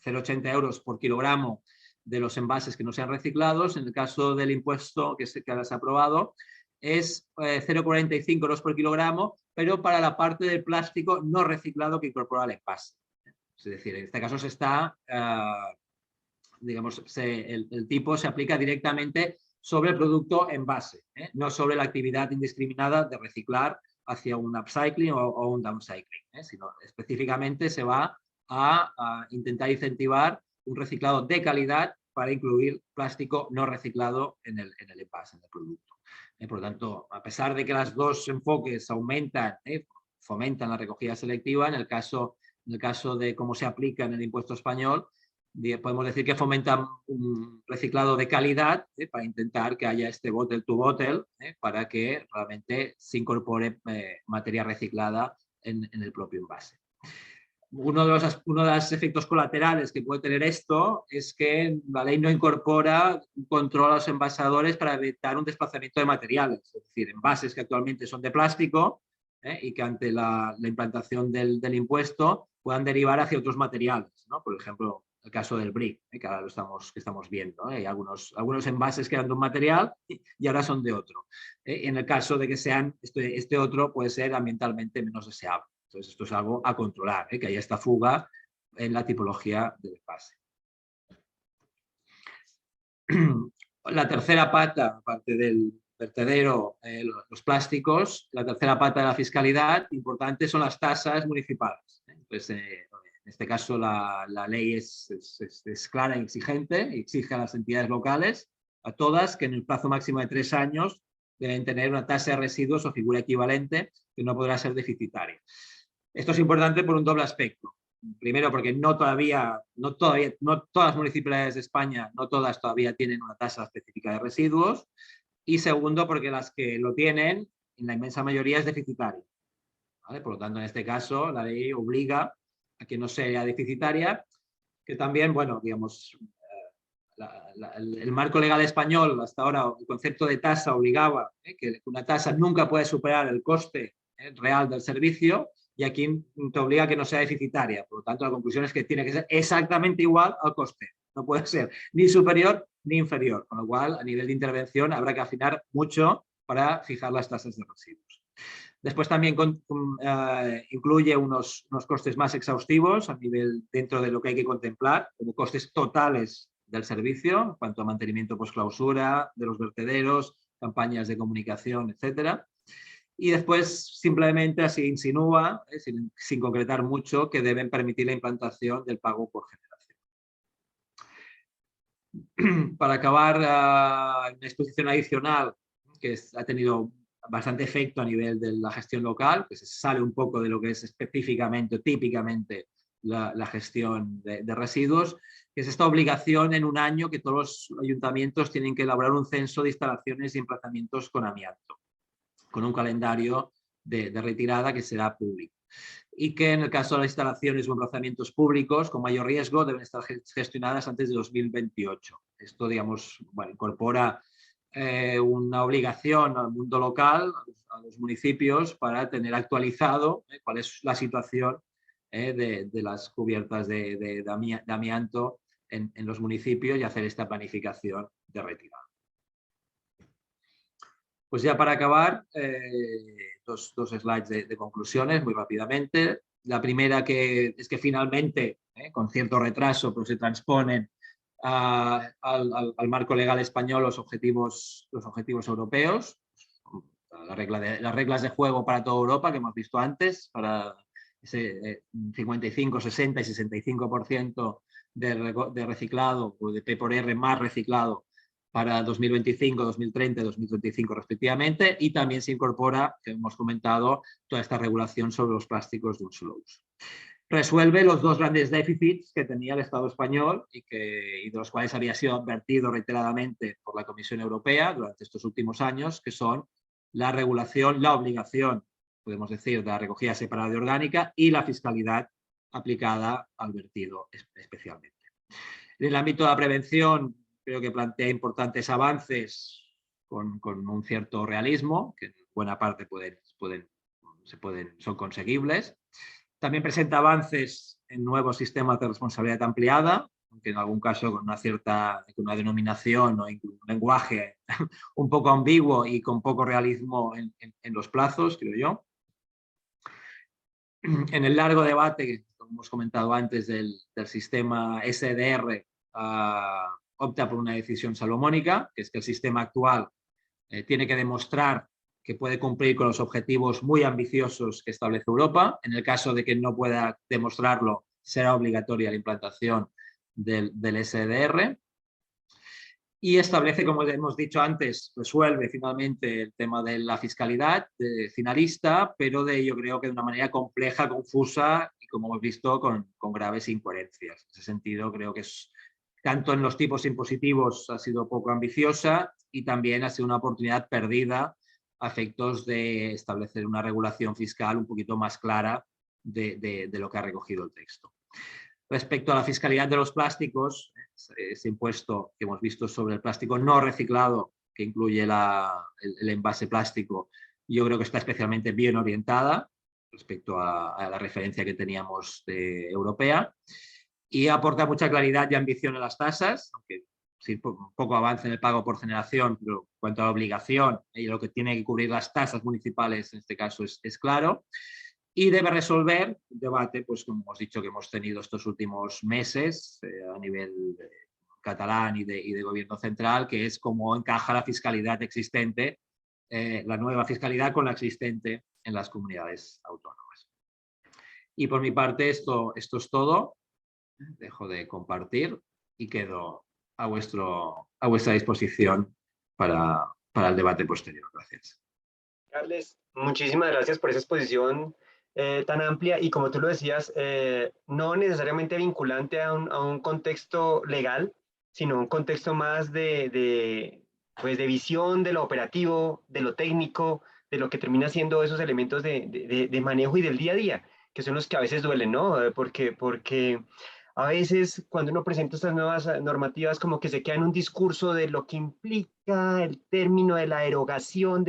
0,80 euros por kilogramo de los envases que no sean reciclados, en el caso del impuesto que ahora se ha aprobado es 0,45 euros por kilogramo, pero para la parte del plástico no reciclado que incorpora el envase. Es decir, en este caso el tipo se aplica directamente sobre el producto envase, no sobre la actividad indiscriminada de reciclar hacia un upcycling o un downcycling, sino específicamente se va a intentar incentivar un reciclado de calidad para incluir plástico no reciclado en el envase, en el producto. Por lo tanto, a pesar de que los dos enfoques fomentan la recogida selectiva, en el caso de cómo se aplica en el impuesto español, podemos decir que fomentan un reciclado de calidad para intentar que haya este bottle to bottle para que realmente se incorpore materia reciclada en el propio envase. Uno de los efectos colaterales que puede tener esto es que la ley no incorpora un control a los envasadores para evitar un desplazamiento de materiales, es decir, envases que actualmente son de plástico y que ante la implantación del impuesto puedan derivar hacia otros materiales, ¿no? Por ejemplo, el caso del brick, que ahora estamos viendo. Hay algunos envases que eran de un material y ahora son de otro. En el caso de que sean este otro, puede ser ambientalmente menos deseable. Entonces, esto es algo a controlar, que haya esta fuga en la tipología del envase. La tercera pata, aparte del vertedero, los plásticos. La tercera pata de la fiscalidad importante son las tasas municipales. Entonces, en este caso la ley es clara y exigente, y exige a las entidades locales, a todas, que en el plazo máximo de 3 años deben tener una tasa de residuos o figura equivalente que no podrá ser deficitaria. Esto es importante por un doble aspecto. Primero, porque no todas las municipalidades de España, no todas todavía tienen una tasa específica de residuos. Y segundo, porque las que lo tienen, en la inmensa mayoría es deficitaria. ¿Vale? Por lo tanto, en este caso, la ley obliga a que no sea deficitaria, que también, bueno, digamos, el marco legal español, hasta ahora, el concepto de tasa obligaba que una tasa nunca puede superar el coste real del servicio, y aquí te obliga a que no sea deficitaria. Por lo tanto, la conclusión es que tiene que ser exactamente igual al coste. No puede ser ni superior ni inferior, con lo cual, a nivel de intervención, habrá que afinar mucho para fijar las tasas de residuos. Después también incluye unos costes más exhaustivos a nivel dentro de lo que hay que contemplar, como costes totales del servicio, en cuanto a mantenimiento post-clausura, de los vertederos, campañas de comunicación, etcétera. Y después simplemente así insinúa, sin concretar mucho, que deben permitir la implantación del pago por generación. Para acabar, una exposición adicional que ha tenido bastante efecto a nivel de la gestión local, que se sale un poco de lo que es específicamente o típicamente la gestión de residuos, que es esta obligación en un año que todos los ayuntamientos tienen que elaborar un censo de instalaciones y emplazamientos con amianto, con un calendario de retirada que será público. Y que en el caso de las instalaciones o emplazamientos públicos con mayor riesgo deben estar gestionadas antes de 2028. Esto, digamos, bueno, incorpora una obligación al mundo local, a los municipios, para tener actualizado cuál es la situación de las cubiertas de amianto en los municipios y hacer esta planificación de retirada. Pues ya para acabar, dos slides de conclusiones muy rápidamente. La primera es que finalmente, con cierto retraso, pues se transponen al marco legal español los objetivos europeos, las reglas de juego para toda Europa que hemos visto antes, para ese 55, 60 y 65% de reciclado o de P por R más reciclado para 2025, 2030 y 2035 respectivamente, y también se incorpora, que hemos comentado, toda esta regulación sobre los plásticos de un solo uso. Resuelve los dos grandes déficits que tenía el Estado español y de los cuales había sido advertido reiteradamente por la Comisión Europea durante estos últimos años, que son la regulación, la obligación, podemos decir, de la recogida separada y orgánica, y la fiscalidad aplicada al vertido especialmente. En el ámbito de la prevención, creo que plantea importantes avances con un cierto realismo, que en buena parte son conseguibles. También presenta avances en nuevos sistemas de responsabilidad ampliada, aunque en algún caso con una denominación o un lenguaje un poco ambiguo y con poco realismo en los plazos, creo yo. En el largo debate, como hemos comentado antes, del sistema SDR, opta por una decisión salomónica, que es que el sistema actual tiene que demostrar que puede cumplir con los objetivos muy ambiciosos que establece Europa. En el caso de que no pueda demostrarlo, será obligatoria la implantación del SDR. Y establece, como hemos dicho antes, resuelve finalmente el tema de la fiscalidad finalista, pero yo creo que de una manera compleja, confusa y, como hemos visto, con graves incoherencias. En ese sentido, creo que tanto en los tipos impositivos ha sido poco ambiciosa y también ha sido una oportunidad perdida a efectos de establecer una regulación fiscal un poquito más clara de lo que ha recogido el texto. Respecto a la fiscalidad de los plásticos, ese impuesto que hemos visto sobre el plástico no reciclado, que incluye el envase plástico, yo creo que está especialmente bien orientada respecto a la referencia que teníamos europea, y aporta mucha claridad y ambición en las tasas, aunque sí, poco avance en el pago por generación, pero en cuanto a la obligación y lo que tiene que cubrir las tasas municipales, en este caso es claro. Y debe resolver el debate, pues como hemos dicho, que hemos tenido estos últimos meses a nivel catalán y de gobierno central, que es cómo encaja la fiscalidad existente la nueva fiscalidad con la existente en las comunidades autónomas. Y por mi parte esto es todo. Dejo de compartir y quedo a vuestra disposición para el debate posterior. Gracias. Carles, muchísimas gracias por esa exposición tan amplia y, como tú lo decías, no necesariamente vinculante a un contexto legal, sino un contexto más pues de visión de lo operativo, de lo técnico, de lo que termina siendo esos elementos de manejo y del día a día, que son los que a veces duelen, ¿no? Porque a veces cuando uno presenta estas nuevas normativas, como que se queda en un discurso de lo que implica el término de la erogación,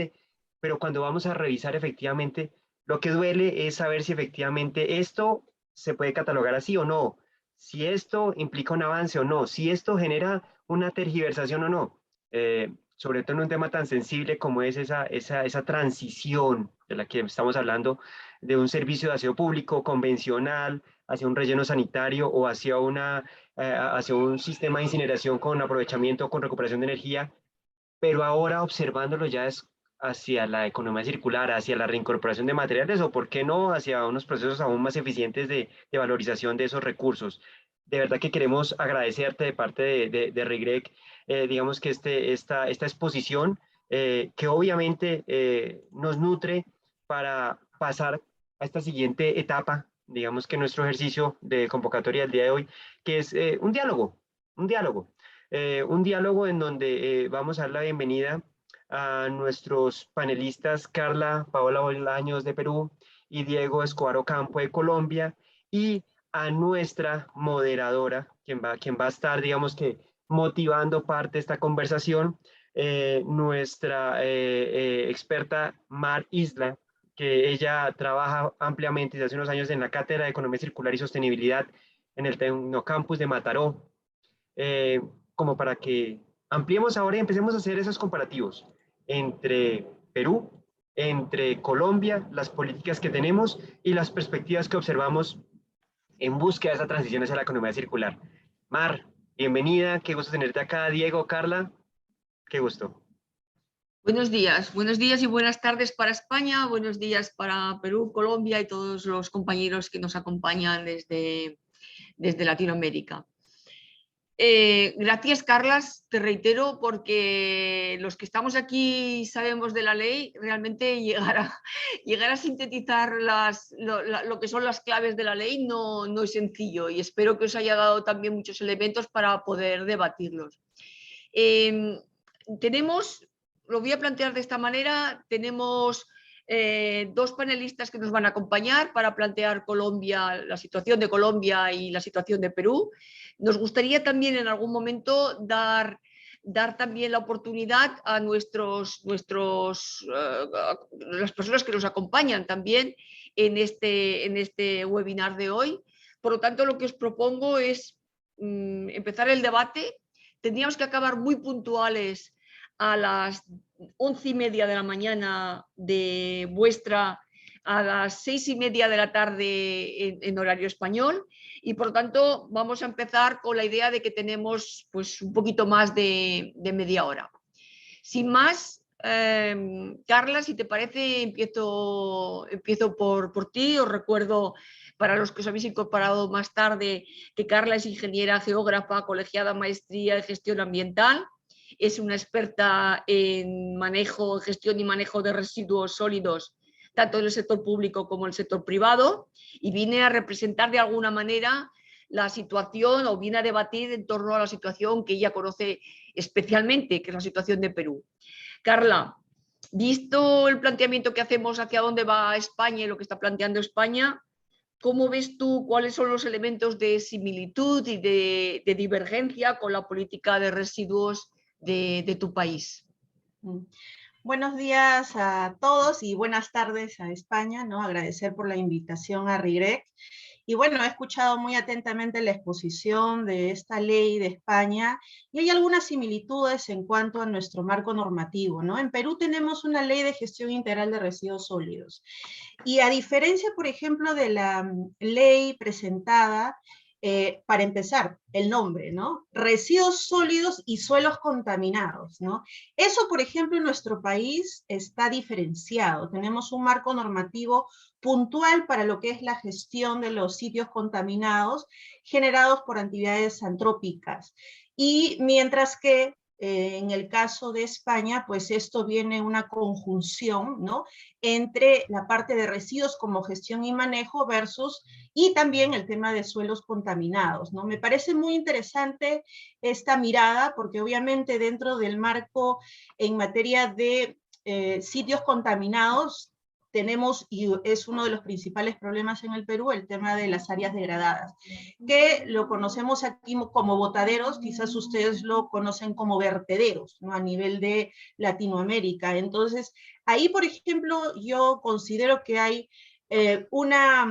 pero cuando vamos a revisar efectivamente, lo que duele es saber si efectivamente esto se puede catalogar así o no, si esto implica un avance o no, si esto genera una tergiversación o no. Sobre todo en un tema tan sensible como es esa transición de la que estamos hablando, de un servicio de aseo público convencional hacia un relleno sanitario o hacia un sistema de incineración con aprovechamiento, con recuperación de energía, pero ahora observándolo ya es hacia la economía circular, hacia la reincorporación de materiales o, por qué no, hacia unos procesos aún más eficientes de valorización de esos recursos. De verdad que queremos agradecerte de parte de RIGREC, digamos que esta exposición, que obviamente nos nutre para pasar a esta siguiente etapa, digamos que nuestro ejercicio de convocatoria del día de hoy, que es un diálogo, un diálogo. Un diálogo en donde vamos a dar la bienvenida a nuestros panelistas Carla Paola Bolaños de Perú y Diego Escobar Ocampo de Colombia, y a nuestra moderadora, quien va a estar, digamos que, motivando parte de esta conversación, nuestra experta Mar Isla, que ella trabaja ampliamente desde hace unos años en la Cátedra de Economía Circular y Sostenibilidad en el Tecnocampus de Mataró, como para que ampliemos ahora y empecemos a hacer esos comparativos entre Perú, entre Colombia, las políticas que tenemos y las perspectivas que observamos en búsqueda de esa transición hacia la economía circular. Mar, bienvenida, qué gusto tenerte acá. Diego, Carla, qué gusto. Buenos días y buenas tardes para España, buenos días para Perú, Colombia y todos los compañeros que nos acompañan desde Latinoamérica. Gracias, Carlas, te reitero, porque los que estamos aquí sabemos de la ley, realmente llegar a sintetizar lo que son las claves de la ley no es sencillo, y espero que os haya dado también muchos elementos para poder debatirlos. Lo voy a plantear de esta manera, tenemos dos panelistas que nos van a acompañar para plantear la situación de Colombia y la situación de Perú. Nos gustaría también en algún momento dar también la oportunidad a las personas que nos acompañan también en este webinar de hoy. Por lo tanto, lo que os propongo es empezar el debate. Tendríamos que acabar muy puntuales a las 11:30 de la mañana de vuestra, a las 6:30 de la tarde en horario español, y por lo tanto vamos a empezar con la idea de que tenemos pues un poquito más de media hora. Sin más, Carla, si te parece, empiezo por ti. Os recuerdo, para los que os habéis incorporado más tarde, que Carla es ingeniera geógrafa, colegiada maestría de gestión ambiental. Es una experta en gestión y manejo de residuos sólidos, tanto en el sector público como en el sector privado, y viene a representar de alguna manera la situación, o viene a debatir en torno a la situación que ella conoce especialmente, que es la situación de Perú. Carla, visto el planteamiento que hacemos hacia dónde va España y lo que está planteando España, ¿cómo ves tú cuáles son los elementos de similitud y de divergencia con la política de residuos de tu país? Buenos días a todos y buenas tardes a España, ¿no? Agradecer por la invitación a RIGREC. Y bueno, he escuchado muy atentamente la exposición de esta ley de España y hay algunas similitudes en cuanto a nuestro marco normativo, ¿no? En Perú tenemos una ley de gestión integral de residuos sólidos y, a diferencia, por ejemplo, de la ley presentada Para empezar, el nombre, ¿no? Residuos sólidos y suelos contaminados, ¿no? Eso, por ejemplo, en nuestro país está diferenciado. Tenemos un marco normativo puntual para lo que es la gestión de los sitios contaminados generados por actividades antrópicas. Y mientras que en el caso de España, pues esto viene una conjunción, ¿no? Entre la parte de residuos como gestión y manejo versus, y también el tema de suelos contaminados, ¿no? Me parece muy interesante esta mirada, porque obviamente dentro del marco en materia de sitios contaminados, tenemos, y es uno de los principales problemas en el Perú, el tema de las áreas degradadas, que lo conocemos aquí como botaderos, quizás ustedes lo conocen como vertederos, ¿no? A nivel de Latinoamérica. Entonces, ahí, por ejemplo, yo considero que hay una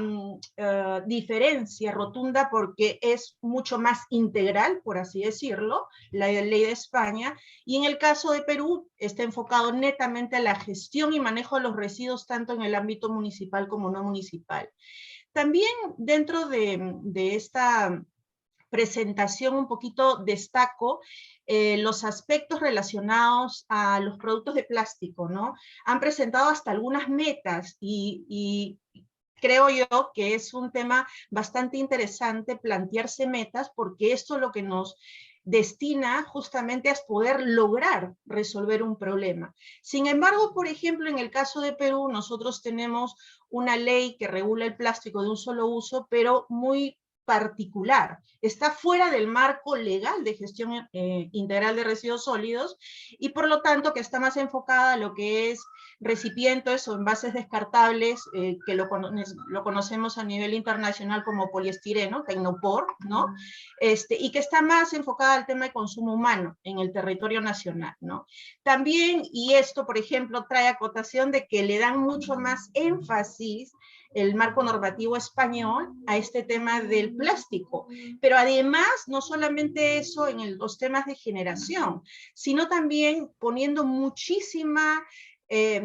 diferencia rotunda porque es mucho más integral, por así decirlo, la ley de España, y en el caso de Perú está enfocado netamente a la gestión y manejo de los residuos tanto en el ámbito municipal como no municipal. También dentro de esta presentación un poquito destaco los aspectos relacionados a los productos de plástico, ¿no? Han presentado hasta algunas metas y creo yo que es un tema bastante interesante plantearse metas, porque esto lo que nos destina justamente a poder lograr resolver un problema. Sin embargo, por ejemplo, en el caso de Perú, nosotros tenemos una ley que regula el plástico de un solo uso, pero muy particular. Está fuera del marco legal de gestión integral de residuos sólidos y por lo tanto que está más enfocada a lo que es recipientes o envases descartables, que lo conocemos a nivel internacional como poliestireno, Tecnopor, ¿no? Y que está más enfocada al tema de consumo humano en el territorio nacional, ¿no? También, y esto, por ejemplo, trae acotación de que le dan mucho más énfasis el marco normativo español a este tema del plástico. Pero además, no solamente eso en los temas de generación, sino también poniendo muchísima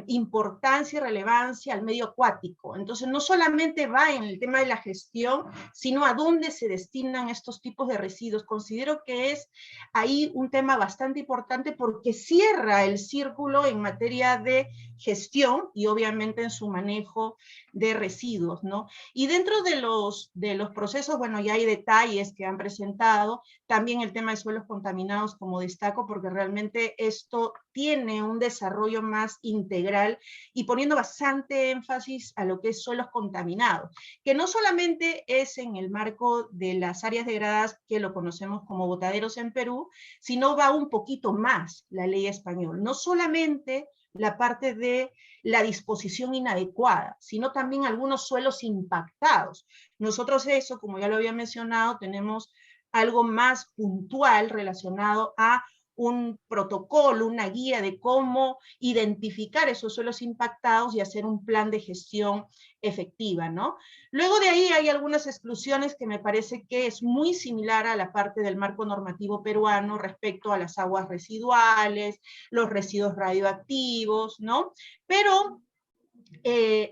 importancia y relevancia al medio acuático. Entonces, no solamente va en el tema de la gestión, sino a dónde se destinan estos tipos de residuos. Considero que es ahí un tema bastante importante porque cierra el círculo en materia de gestión y obviamente en su manejo de residuos, ¿no? Y dentro de los procesos, bueno, ya hay detalles que han presentado, también el tema de suelos contaminados como destaco, porque realmente esto tiene un desarrollo más integral y poniendo bastante énfasis a lo que es suelos contaminados, que no solamente es en el marco de las áreas degradadas que lo conocemos como botaderos en Perú, sino va un poquito más la ley española, no solamente la parte de la disposición inadecuada, sino también algunos suelos impactados. Nosotros eso, como ya lo había mencionado, tenemos algo más puntual relacionado a un protocolo, una guía de cómo identificar esos suelos impactados y hacer un plan de gestión efectiva, ¿no? Luego de ahí hay algunas exclusiones que me parece que es muy similar a la parte del marco normativo peruano respecto a las aguas residuales, los residuos radioactivos, ¿no? Pero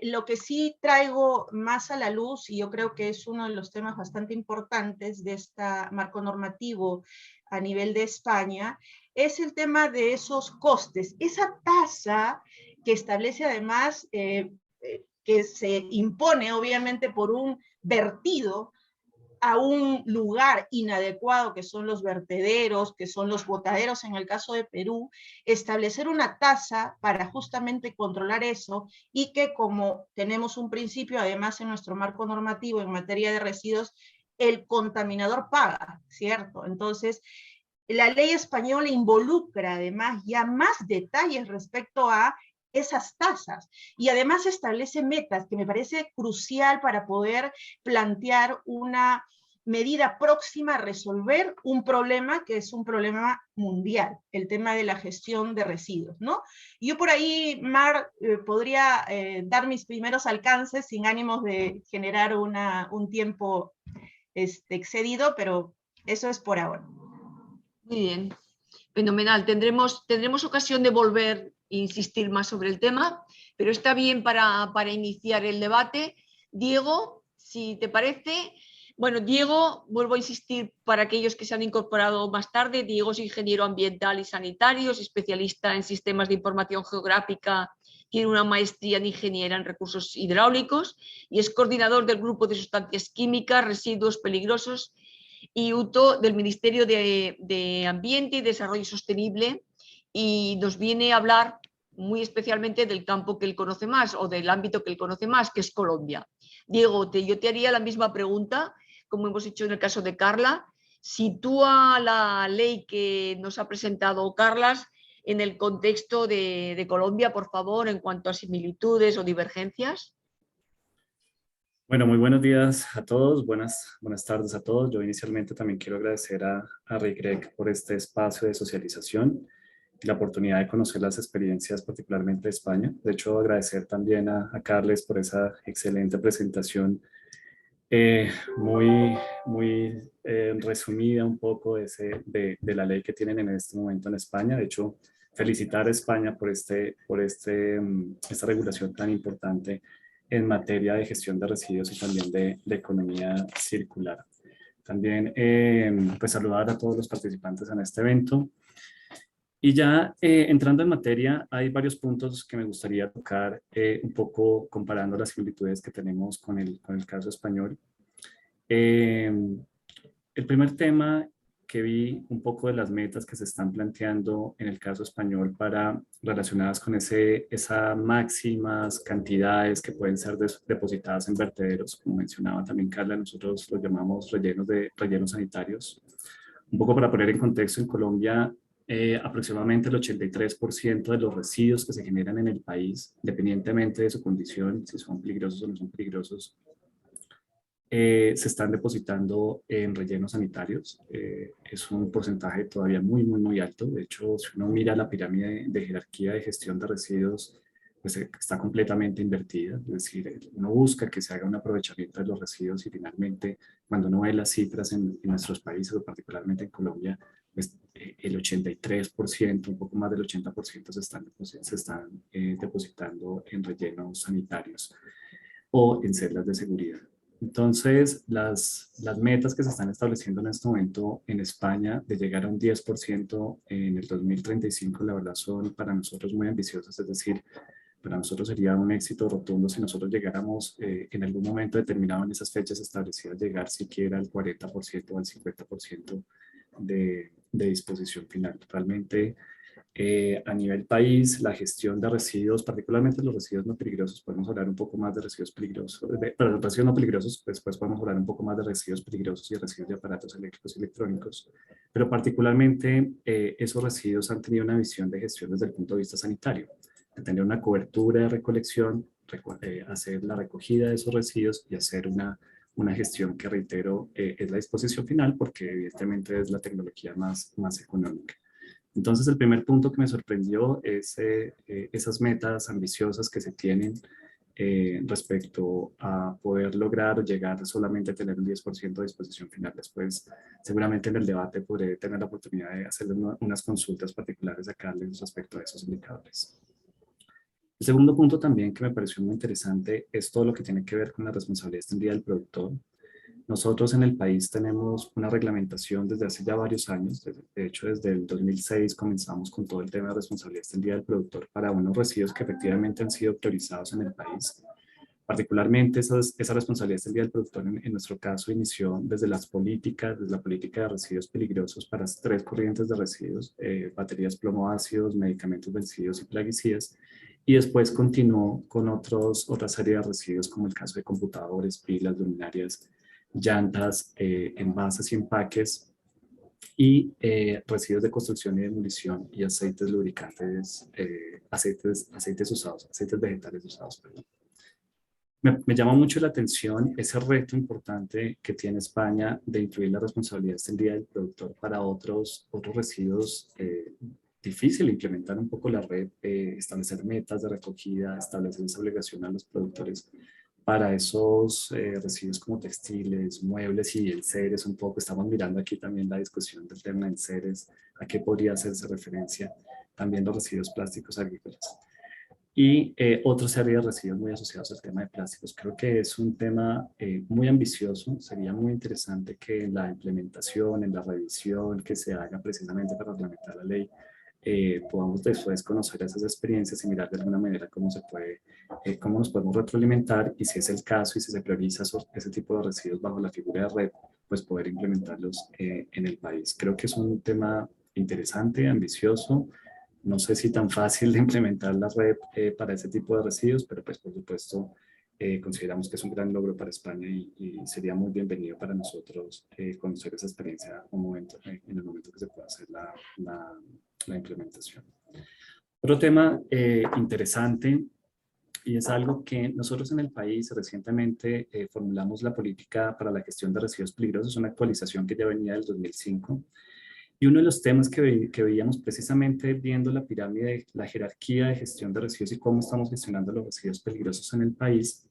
lo que sí traigo más a la luz, y yo creo que es uno de los temas bastante importantes de este marco normativo a nivel de España, es el tema de esos costes. Esa tasa que establece además, que se impone obviamente por un vertido a un lugar inadecuado que son los vertederos, que son los botaderos en el caso de Perú, establecer una tasa para justamente controlar eso y que como tenemos un principio además en nuestro marco normativo en materia de residuos, el contaminador paga, ¿cierto? Entonces, la ley española involucra además ya más detalles respecto a esas tasas y además establece metas que me parece crucial para poder plantear una medida próxima a resolver un problema que es un problema mundial, el tema de la gestión de residuos, ¿no? Yo por ahí, Mar, podría dar mis primeros alcances sin ánimos de generar un tiempo excedido, pero eso es por ahora. Muy bien, fenomenal. Tendremos ocasión de volver a insistir más sobre el tema, pero está bien para iniciar el debate. Diego, si te parece, Bueno, Diego, vuelvo a insistir para aquellos que se han incorporado más tarde, Diego es ingeniero ambiental y sanitario, es especialista en sistemas de información geográfica, tiene una maestría en ingeniería en recursos hidráulicos y es coordinador del grupo de sustancias químicas, residuos peligrosos y UTO del Ministerio de Ambiente y Desarrollo Sostenible, y nos viene a hablar muy especialmente del campo que él conoce más o del ámbito que él conoce más, que es Colombia. Diego, yo te haría la misma pregunta, como hemos hecho en el caso de Carla. Sitúa la ley que nos ha presentado Carlas en el contexto de Colombia, por favor, en cuanto a similitudes o divergencias. Bueno, muy buenos días a todos, buenas tardes a todos. Yo inicialmente también quiero agradecer a RIGREC por este espacio de socialización y la oportunidad de conocer las experiencias particularmente de España. De hecho, agradecer también a Carles por esa excelente presentación muy resumida un poco de la ley que tienen en este momento en España. De hecho, felicitar a España por esta regulación tan importante en materia de gestión de residuos y también de economía circular. También pues saludar a todos los participantes en este evento. Y ya entrando en materia, hay varios puntos que me gustaría tocar un poco comparando las similitudes que tenemos con el caso español. El primer tema que vi un poco de las metas que se están planteando en el caso español relacionadas con esas máximas cantidades que pueden ser depositadas en vertederos, como mencionaba también Carla, nosotros los llamamos rellenos sanitarios. Un poco para poner en contexto, en Colombia aproximadamente el 83% de los residuos que se generan en el país, independientemente de su condición, si son peligrosos o no son peligrosos, se están depositando en rellenos sanitarios. Es un porcentaje todavía muy alto. De hecho, si uno mira la pirámide de jerarquía de gestión de residuos, pues está completamente invertida. Es decir, uno busca que se haga un aprovechamiento de los residuos y finalmente, cuando uno ve las cifras en nuestros países, o particularmente en Colombia, pues el 83%, un poco más del 80% se están depositando en rellenos sanitarios o en celdas de seguridad. Entonces, las metas que se están estableciendo en este momento en España de llegar a un 10% en el 2035, la verdad son para nosotros muy ambiciosas, es decir, para nosotros sería un éxito rotundo si nosotros llegáramos en algún momento determinado en esas fechas establecidas, llegar siquiera al 40% o al 50% de disposición final. Realmente, a nivel país, la gestión de residuos, particularmente los residuos no peligrosos, podemos hablar un poco más de residuos peligrosos, pero los residuos no peligrosos, después podemos hablar un poco más de residuos peligrosos y residuos de aparatos eléctricos y electrónicos, pero particularmente esos residuos han tenido una visión de gestión desde el punto de vista sanitario, de tener una cobertura de recolección, hacer la recogida de esos residuos y hacer una gestión que, reitero, es la disposición final porque evidentemente es la tecnología más económica. Entonces, el primer punto que me sorprendió es esas metas ambiciosas que se tienen respecto a poder lograr llegar solamente a tener un 10% de disposición final. Después, seguramente en el debate podré tener la oportunidad de hacerle unas consultas particulares a Carlos respecto a esos indicadores. El segundo punto también que me pareció muy interesante es todo lo que tiene que ver con la responsabilidad extendida del productor. Nosotros en el país tenemos una reglamentación desde hace ya varios años, de hecho desde el 2006 comenzamos con todo el tema de responsabilidad extendida del productor para unos residuos que efectivamente han sido priorizados en el país. Particularmente esa responsabilidad extendida del productor en nuestro caso inició desde la política de residuos peligrosos para 3 corrientes de residuos, baterías plomo-ácidos, medicamentos vencidos y plaguicidas, y después continuó con otra serie de residuos como el caso de computadores, pilas, luminarias, llantas, envases y empaques y residuos de construcción y demolición y aceites lubricantes, aceites usados, aceites vegetales usados, perdón. Me llama mucho la atención ese reto importante que tiene España de incluir la responsabilidad extendida del productor para otros residuos. Difícil implementar un poco la red, establecer metas de recogida, establecer esa obligación a los productores para esos residuos como textiles, muebles y enseres un poco. Estamos mirando aquí también la discusión del tema de enseres, a qué podría hacerse referencia, también los residuos plásticos agrícolas. y otra serie de residuos muy asociados al tema de plásticos. Creo que es un tema muy ambicioso. Sería muy interesante que en la implementación, en la revisión que se haga precisamente para reglamentar la ley, podamos después conocer esas experiencias y mirar de alguna manera cómo se puede, cómo nos podemos retroalimentar, y si es el caso y si se prioriza ese tipo de residuos bajo la figura de red, pues poder implementarlos en el país. Creo que es un tema interesante, ambicioso. No sé si tan fácil de implementar la red para ese tipo de residuos, pero pues por supuesto consideramos que es un gran logro para España y sería muy bienvenido para nosotros conocer esa experiencia en el momento que se pueda hacer la implementación. Otro tema interesante, y es algo que nosotros en el país recientemente formulamos la política para la gestión de residuos peligrosos, una actualización que ya venía del 2005. Y uno de los temas que veíamos precisamente viendo la pirámide, la jerarquía de gestión de residuos y cómo estamos gestionando los residuos peligrosos en el país,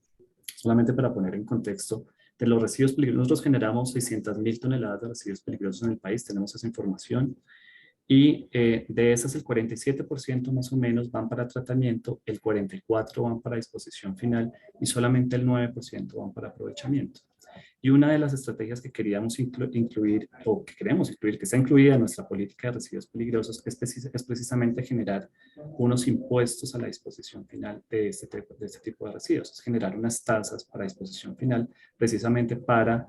solamente para poner en contexto, de los residuos peligrosos, nosotros generamos 600.000 toneladas de residuos peligrosos en el país, tenemos esa información, y de esas el 47% más o menos van para tratamiento, el 44% van para disposición final y solamente el 9% van para aprovechamiento. Y una de las estrategias que queríamos incluir, o que queremos incluir, que está incluida en nuestra política de residuos peligrosos, es precisamente generar unos impuestos a la disposición final de este tipo de residuos. Es generar unas tasas para disposición final, precisamente para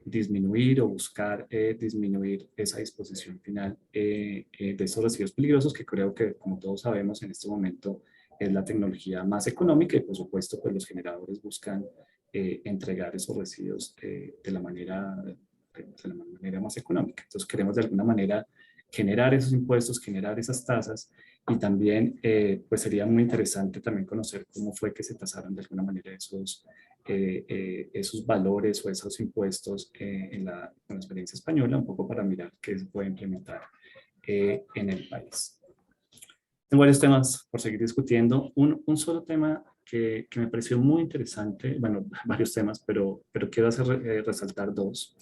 disminuir o buscar disminuir esa disposición final de estos residuos peligrosos, que creo que, como todos sabemos, en este momento es la tecnología más económica, y por supuesto pues los generadores buscan entregar esos residuos de la manera más económica. Entonces queremos de alguna manera generar esos impuestos, generar esas tasas, y también pues sería muy interesante también conocer cómo fue que se tasaron de alguna manera esos valores o esos impuestos en la experiencia española, un poco para mirar qué se puede implementar en el país. Tengo varios temas por seguir discutiendo. Un solo tema que me pareció muy interesante, bueno, varios temas, pero quiero resaltar dos,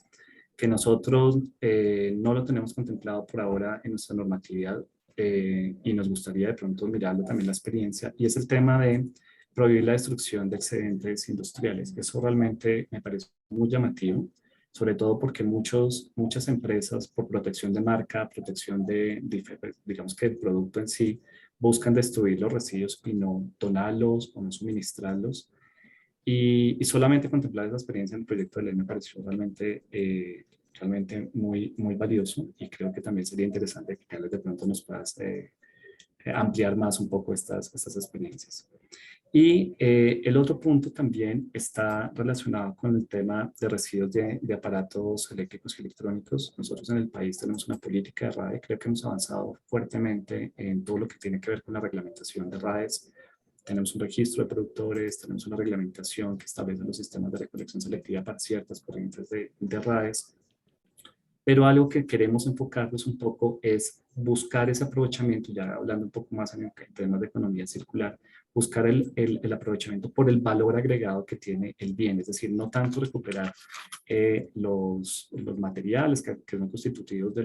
que nosotros no lo tenemos contemplado por ahora en nuestra normatividad y nos gustaría de pronto mirarlo también la experiencia, y es el tema de prohibir la destrucción de excedentes industriales. Eso realmente me parece muy llamativo, sobre todo porque muchas empresas, por protección de marca, protección digamos que el producto en sí, buscan destruir los residuos y no donarlos o no suministrarlos. Y solamente contemplar esa experiencia en el proyecto de ley me pareció realmente muy, muy valioso, y creo que también sería interesante que Carlos de pronto nos puedas ampliar más un poco estas experiencias. Y el otro punto también está relacionado con el tema de residuos de aparatos eléctricos y electrónicos. Nosotros en el país tenemos una política de RAE, creo que hemos avanzado fuertemente en todo lo que tiene que ver con la reglamentación de RAEs. Tenemos un registro de productores, tenemos una reglamentación que establece los sistemas de recolección selectiva para ciertas corrientes de RAEs. Pero algo que queremos enfocarnos un poco es buscar ese aprovechamiento, ya hablando un poco más en temas de economía circular, buscar el aprovechamiento por el valor agregado que tiene el bien, es decir, no tanto recuperar los materiales que son constitutivos de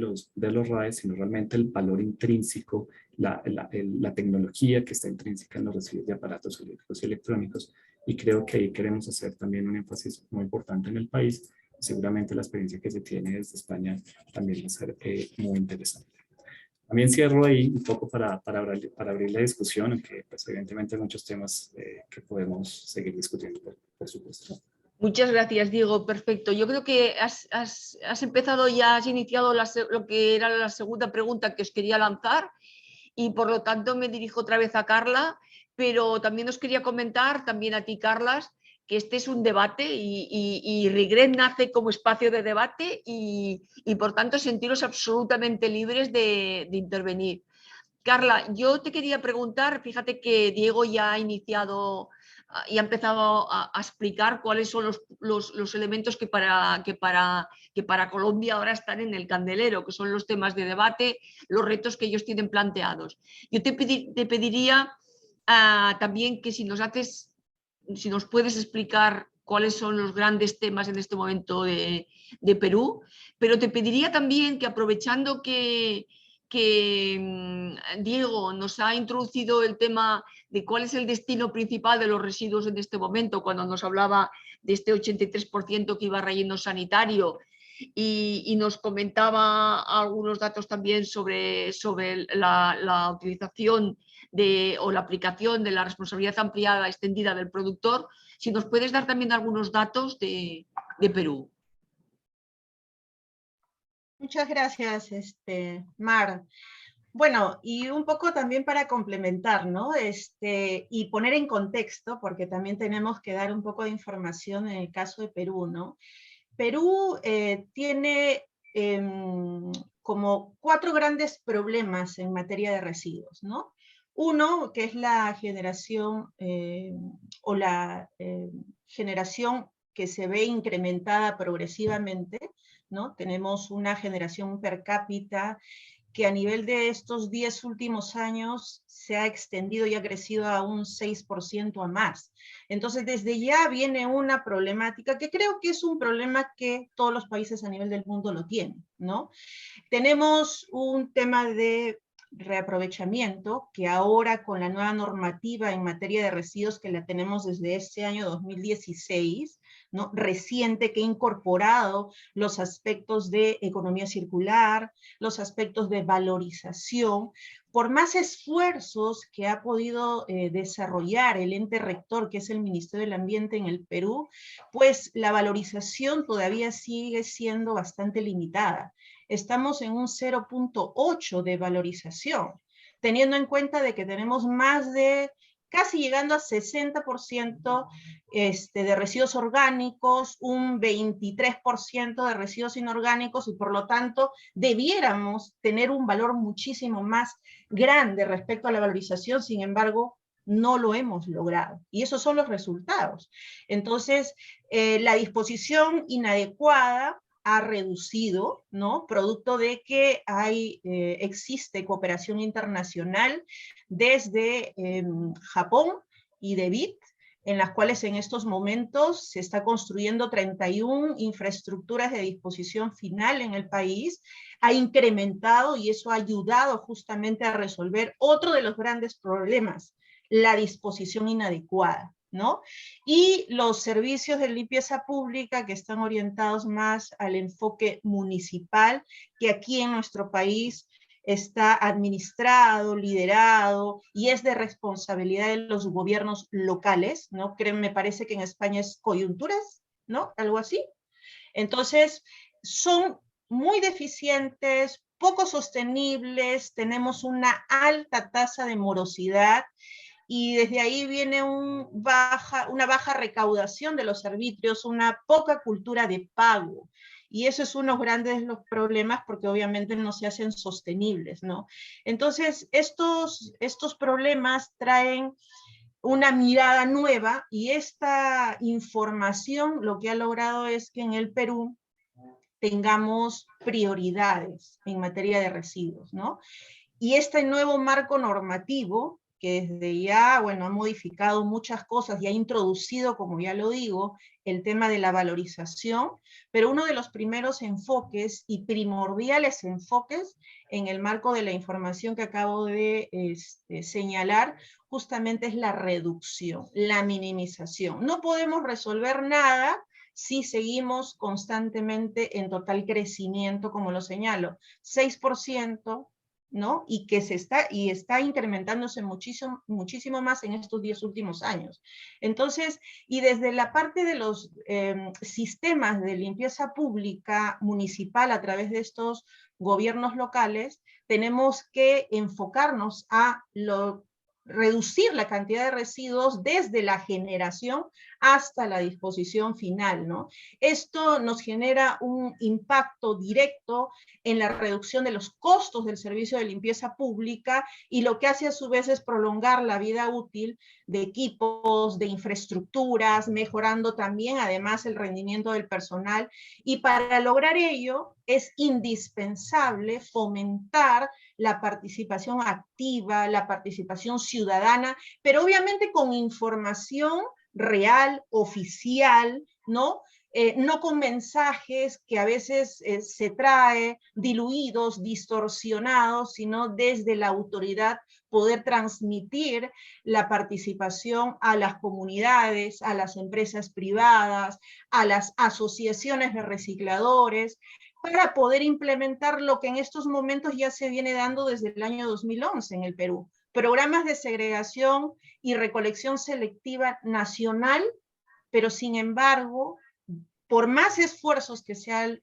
los RAEs, sino realmente el valor intrínseco, la tecnología que está intrínseca en los residuos de aparatos eléctricos y electrónicos, y creo que ahí queremos hacer también un énfasis muy importante en el país. Seguramente la experiencia que se tiene desde España también va a ser muy interesante. También cierro ahí un poco para abrir la discusión, aunque pues, evidentemente hay muchos temas que podemos seguir discutiendo, por supuesto. Muchas gracias, Diego. Perfecto. Yo creo que has empezado ya, has iniciado lo que era la segunda pregunta que os quería lanzar, y por lo tanto me dirijo otra vez a Carla, pero también os quería comentar, también a ti, Carlas, que este es un debate y RIGREC nace como espacio de debate y por tanto sentiros absolutamente libres de intervenir. Carla, yo te quería preguntar, fíjate que Diego ya ha iniciado y ha empezado a explicar cuáles son los elementos que para Colombia ahora están en el candelero, que son los temas de debate, los retos que ellos tienen planteados. Yo te pediría también que si nos puedes explicar cuáles son los grandes temas en este momento de Perú, pero te pediría también que aprovechando que que Diego nos ha introducido el tema de cuál es el destino principal de los residuos en este momento, cuando nos hablaba de este 83% que iba a relleno sanitario, y nos comentaba algunos datos también sobre la utilización o la aplicación de la responsabilidad ampliada extendida del productor. Si nos puedes dar también algunos datos de Perú. Muchas gracias, Mar. Bueno, y un poco también para complementar, ¿no? Y poner en contexto, porque también tenemos que dar un poco de información en el caso de Perú, ¿no? Perú tiene como 4 grandes problemas en materia de residuos, ¿no? Uno, que es la generación generación que se ve incrementada progresivamente, ¿no? Tenemos una generación per cápita que a nivel de estos 10 últimos años se ha extendido y ha crecido a un 6% a más. Entonces, desde ya viene una problemática que creo que es un problema que todos los países a nivel del mundo lo tienen, ¿no? Tenemos un tema de reaprovechamiento que ahora con la nueva normativa en materia de residuos que la tenemos desde este año 2016, ¿no? Reciente, que ha incorporado los aspectos de economía circular, los aspectos de valorización, por más esfuerzos que ha podido desarrollar el ente rector, que es el Ministerio del Ambiente en el Perú, pues la valorización todavía sigue siendo bastante limitada. Estamos en un 0.8 de valorización, teniendo en cuenta de que tenemos más de casi llegando a 60% de residuos orgánicos, un 23% de residuos inorgánicos, y por lo tanto debiéramos tener un valor muchísimo más grande respecto a la valorización. Sin embargo, no lo hemos logrado. Y esos son los resultados. Entonces, la disposición inadecuada ha reducido, ¿no? Producto de que existe cooperación internacional desde Japón y de BIT, en las cuales en estos momentos se está construyendo 31 infraestructuras de disposición final en el país, ha incrementado y eso ha ayudado justamente a resolver otro de los grandes problemas, la disposición inadecuada, ¿no? Y los servicios de limpieza pública que están orientados más al enfoque municipal, que aquí en nuestro país está administrado, liderado y es de responsabilidad de los gobiernos locales, ¿no? Me parece que en España es coyunturas, ¿no? Algo así. Entonces, son muy deficientes, poco sostenibles, tenemos una alta tasa de morosidad, y desde ahí viene una baja recaudación de los arbitrios, una poca cultura de pago. Y eso es uno de los grandes problemas, porque obviamente no se hacen sostenibles, ¿no? Entonces, estos problemas traen una mirada nueva, y esta información lo que ha logrado es que en el Perú tengamos prioridades en materia de residuos, ¿no? Y este nuevo marco normativo, que desde ya, bueno, ha modificado muchas cosas y ha introducido, como ya lo digo, el tema de la valorización, pero uno de los primeros enfoques y primordiales enfoques en el marco de la información que acabo de señalar, justamente es la reducción, la minimización. No podemos resolver nada si seguimos constantemente en total crecimiento, como lo señalo, 6%, ¿no? Y que está incrementándose muchísimo, muchísimo más en estos 10 últimos años. Entonces, y desde la parte de los sistemas de limpieza pública municipal a través de estos gobiernos locales, tenemos que enfocarnos a reducir la cantidad de residuos desde la generación hasta la disposición final, ¿no? Esto nos genera un impacto directo en la reducción de los costos del servicio de limpieza pública, y lo que hace a su vez es prolongar la vida útil de equipos, de infraestructuras, mejorando también además el rendimiento del personal. Y para lograr ello es indispensable fomentar la participación activa, la participación ciudadana, pero obviamente con información real, oficial, ¿no? no con mensajes que a veces se trae diluidos, distorsionados, sino desde la autoridad poder transmitir la participación a las comunidades, a las empresas privadas, a las asociaciones de recicladores, para poder implementar lo que en estos momentos ya se viene dando desde el año 2011 en el Perú. Programas de segregación y recolección selectiva nacional, pero sin embargo, por más esfuerzos que se han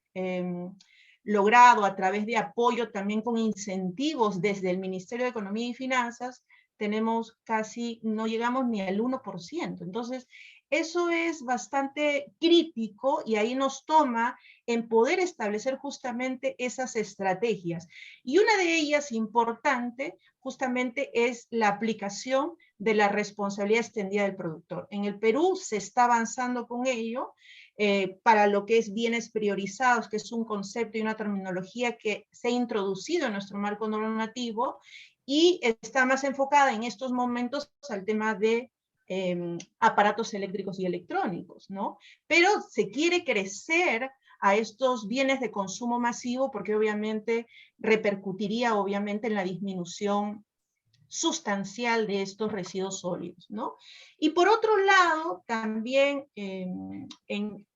logrado a través de apoyo también con incentivos desde el Ministerio de Economía y Finanzas, tenemos casi, no llegamos ni al 1%. Entonces, eso es bastante crítico y ahí nos toma en poder establecer justamente esas estrategias. Y una de ellas importante justamente es la aplicación de la responsabilidad extendida del productor. En el Perú se está avanzando con ello, para lo que es bienes priorizados, que es un concepto y una terminología que se ha introducido en nuestro marco normativo y está más enfocada en estos momentos al tema de aparatos eléctricos y electrónicos, ¿no? Pero se quiere crecer a estos bienes de consumo masivo porque obviamente repercutiría obviamente en la disminución sustancial de estos residuos sólidos, ¿no? Y por otro lado, también en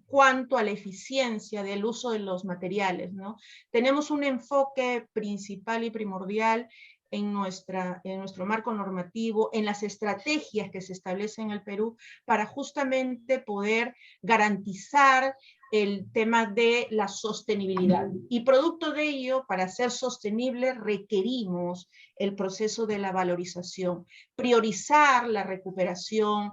cuanto a la eficiencia del uso de los materiales, ¿no? Tenemos un enfoque principal y primordial en nuestro marco normativo, en las estrategias que se establecen en el Perú para justamente poder garantizar el tema de la sostenibilidad. Y producto de ello, para ser sostenible, requerimos el proceso de la valorización, priorizar la recuperación,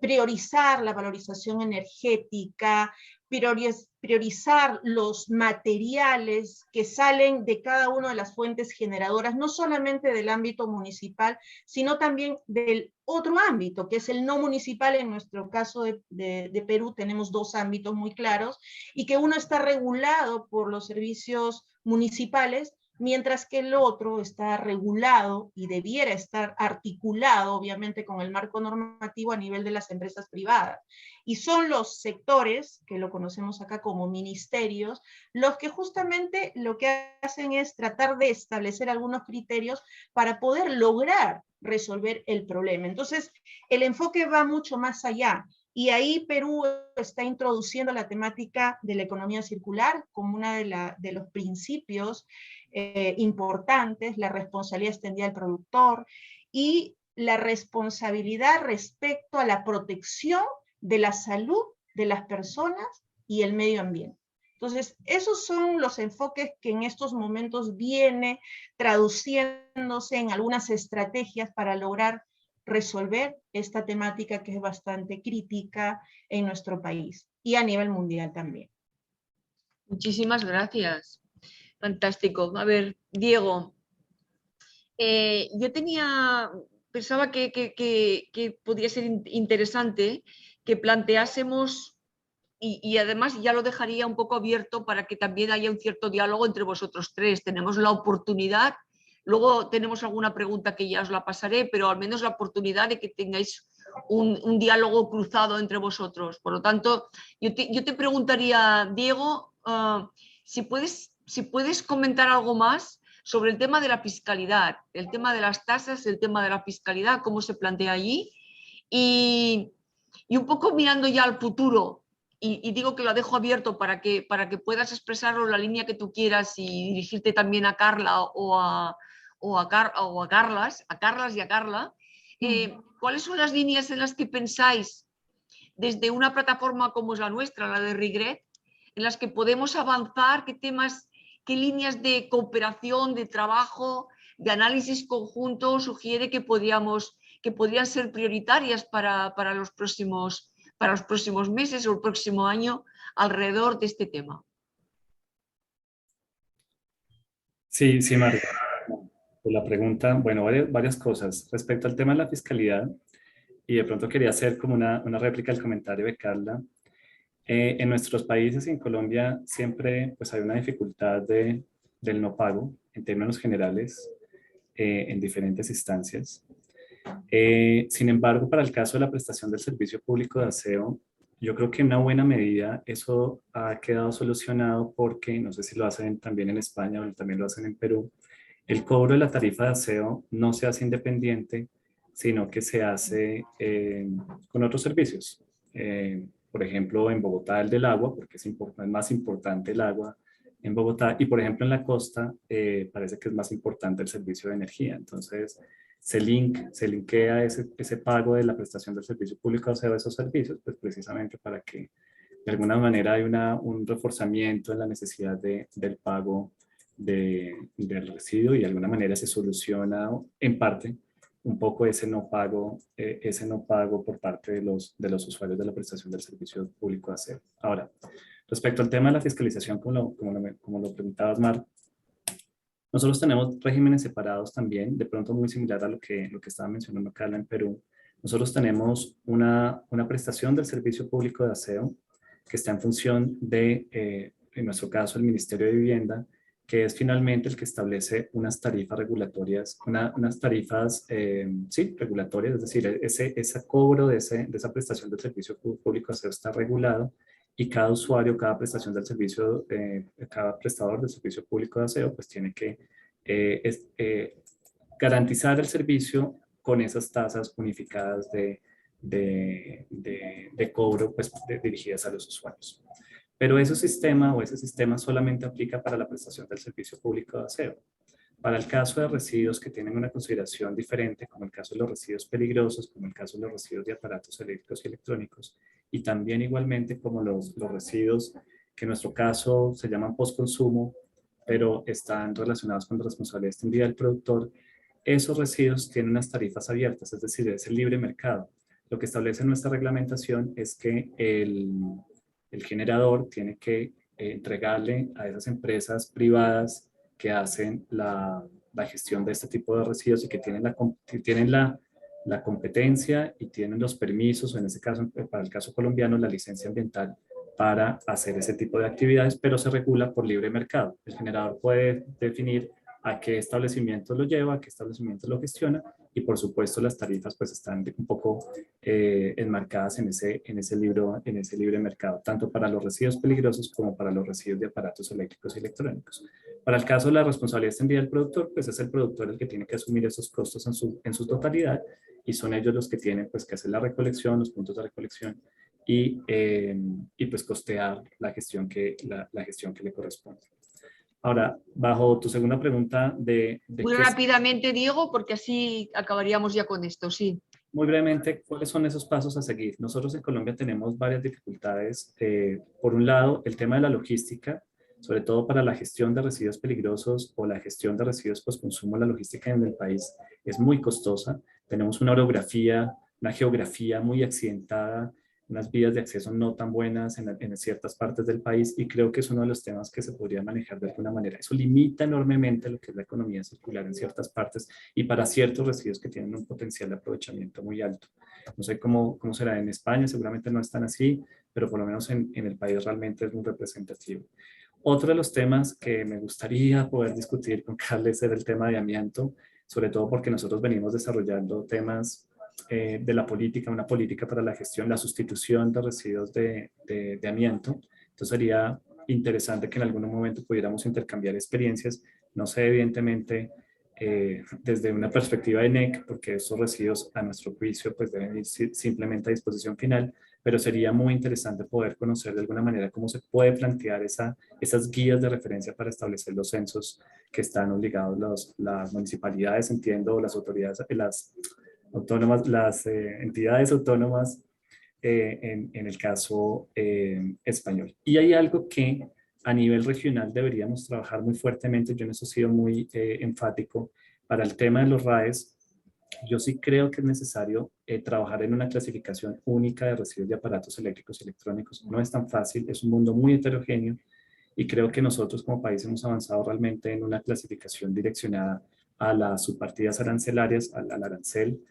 priorizar la valorización energética, priorizar los materiales que salen de cada una de las fuentes generadoras, no solamente del ámbito municipal, sino también del otro ámbito, que es el no municipal. En nuestro caso de Perú tenemos dos ámbitos muy claros, y que uno está regulado por los servicios municipales, mientras que el otro está regulado y debiera estar articulado, obviamente, con el marco normativo a nivel de las empresas privadas. Y son los sectores, que lo conocemos acá como ministerios, los que justamente lo que hacen es tratar de establecer algunos criterios para poder lograr resolver el problema. Entonces, el enfoque va mucho más allá. Y ahí Perú está introduciendo la temática de la economía circular como uno de los principios importantes, la responsabilidad extendida del productor y la responsabilidad respecto a la protección de la salud de las personas y el medio ambiente. Entonces, esos son los enfoques que en estos momentos viene traduciéndose en algunas estrategias para lograr resolver esta temática que es bastante crítica en nuestro país y a nivel mundial también. Muchísimas gracias. Fantástico. A ver, Diego, yo pensaba que podría ser interesante que planteásemos, y además ya lo dejaría un poco abierto para que también haya un cierto diálogo entre vosotros tres. Tenemos la oportunidad, luego tenemos alguna pregunta que ya os la pasaré, pero al menos la oportunidad de que tengáis un diálogo cruzado entre vosotros. Por lo tanto, yo te preguntaría, Diego, si puedes comentar algo más sobre el tema de la fiscalidad, el tema de las tasas, el tema de la fiscalidad, cómo se plantea allí, y un poco mirando ya al futuro, y digo que lo dejo abierto para que puedas expresarlo en la línea que tú quieras y dirigirte también a Carla o a Carlas y a Carla. ¿Cuáles son las líneas en las que pensáis desde una plataforma como es la nuestra, la de RIGRET, en las que podemos avanzar? ¿Qué temas, qué líneas de cooperación, de trabajo, de análisis conjunto sugiere que podrían ser prioritarias para los próximos meses o el próximo año alrededor de este tema? Sí, sí, María. Por la pregunta, bueno, varias cosas. Respecto al tema de la fiscalidad, y de pronto quería hacer como una réplica al comentario de Carla. En nuestros países y en Colombia siempre pues, hay una dificultad del no pago en términos generales en diferentes instancias. Sin embargo, para el caso de la prestación del servicio público de aseo, yo creo que en una buena medida eso ha quedado solucionado porque, no sé si lo hacen también en España o también lo hacen en Perú, el cobro de la tarifa de aseo no se hace independiente, sino que se hace con otros servicios. Por ejemplo, en Bogotá el del agua, porque es más importante el agua en Bogotá, y por ejemplo en la costa parece que es más importante el servicio de energía. Entonces se linkea ese pago de la prestación del servicio público de aseo de esos servicios, pues precisamente para que de alguna manera hay un reforzamiento en la necesidad del pago del residuo y de alguna manera se soluciona en parte un poco ese no pago por parte de los usuarios de la prestación del servicio público de aseo. Ahora, respecto al tema de la fiscalización, como lo preguntabas, Mar, nosotros tenemos regímenes separados también, de pronto muy similar a lo que estaba mencionando Carla en Perú. Nosotros tenemos una prestación del servicio público de aseo que está en función de, en nuestro caso, el Ministerio de Vivienda, que es finalmente el que establece unas tarifas regulatorias, unas tarifas, sí, regulatorias, es decir, ese cobro de esa prestación del servicio público de aseo está regulado y cada usuario, cada prestación del servicio, cada prestador del servicio público de aseo, pues tiene que garantizar el servicio con esas tasas unificadas de cobro pues, dirigidas a los usuarios. Pero ese sistema solamente aplica para la prestación del servicio público de aseo. Para el caso de residuos que tienen una consideración diferente, como el caso de los residuos peligrosos, como el caso de los residuos de aparatos eléctricos y electrónicos, y también igualmente como los residuos que en nuestro caso se llaman postconsumo, pero están relacionados con la responsabilidad extendida del productor, esos residuos tienen unas tarifas abiertas, es decir, es el libre mercado. Lo que establece nuestra reglamentación es que el generador tiene que entregarle a esas empresas privadas que hacen la gestión de este tipo de residuos y que tienen la competencia y tienen los permisos, o en este caso, para el caso colombiano, la licencia ambiental para hacer ese tipo de actividades, pero se regula por libre mercado. El generador puede definir a qué establecimiento lo lleva, a qué establecimiento lo gestiona, y por supuesto las tarifas pues están un poco enmarcadas en ese libre mercado, tanto para los residuos peligrosos como para los residuos de aparatos eléctricos y electrónicos. Para el caso de la responsabilidad extendida del productor, pues es el productor el que tiene que asumir esos costos en su totalidad, y son ellos los que tienen pues que hacer la recolección, los puntos de recolección, y pues costear la gestión que le corresponde. Ahora, bajo tu segunda pregunta muy rápidamente, Diego, porque así acabaríamos ya con esto, sí. Muy brevemente, ¿cuáles son esos pasos a seguir? Nosotros en Colombia tenemos varias dificultades. Por un lado, el tema de la logística, sobre todo para la gestión de residuos peligrosos o la gestión de residuos postconsumo, la logística en el país es muy costosa. Tenemos una orografía, una geografía muy accidentada, unas vías de acceso no tan buenas en ciertas partes del país, y creo que es uno de los temas que se podría manejar de alguna manera. Eso limita enormemente lo que es la economía circular en ciertas partes y para ciertos residuos que tienen un potencial de aprovechamiento muy alto. No sé cómo será en España, seguramente no es tan así, pero por lo menos en el país realmente es muy representativo. Otro de los temas que me gustaría poder discutir con Carles era el tema de amianto, sobre todo porque nosotros venimos desarrollando temas de la política, una política para la gestión, la sustitución de residuos de amianto. Entonces sería interesante que en algún momento pudiéramos intercambiar experiencias, no sé, evidentemente desde una perspectiva de NEC, porque esos residuos a nuestro juicio pues deben ir simplemente a disposición final, pero sería muy interesante poder conocer de alguna manera cómo se puede plantear esas guías de referencia para establecer los censos que están obligados las municipalidades, entiendo, las autoridades, las entidades autónomas en el caso español. Y hay algo que a nivel regional deberíamos trabajar muy fuertemente, yo en eso he sido muy enfático, para el tema de los RAEs. Yo sí creo que es necesario trabajar en una clasificación única de residuos de aparatos eléctricos y electrónicos. No es tan fácil, es un mundo muy heterogéneo, y creo que nosotros como país hemos avanzado realmente en una clasificación direccionada a las subpartidas arancelarias, al arancel,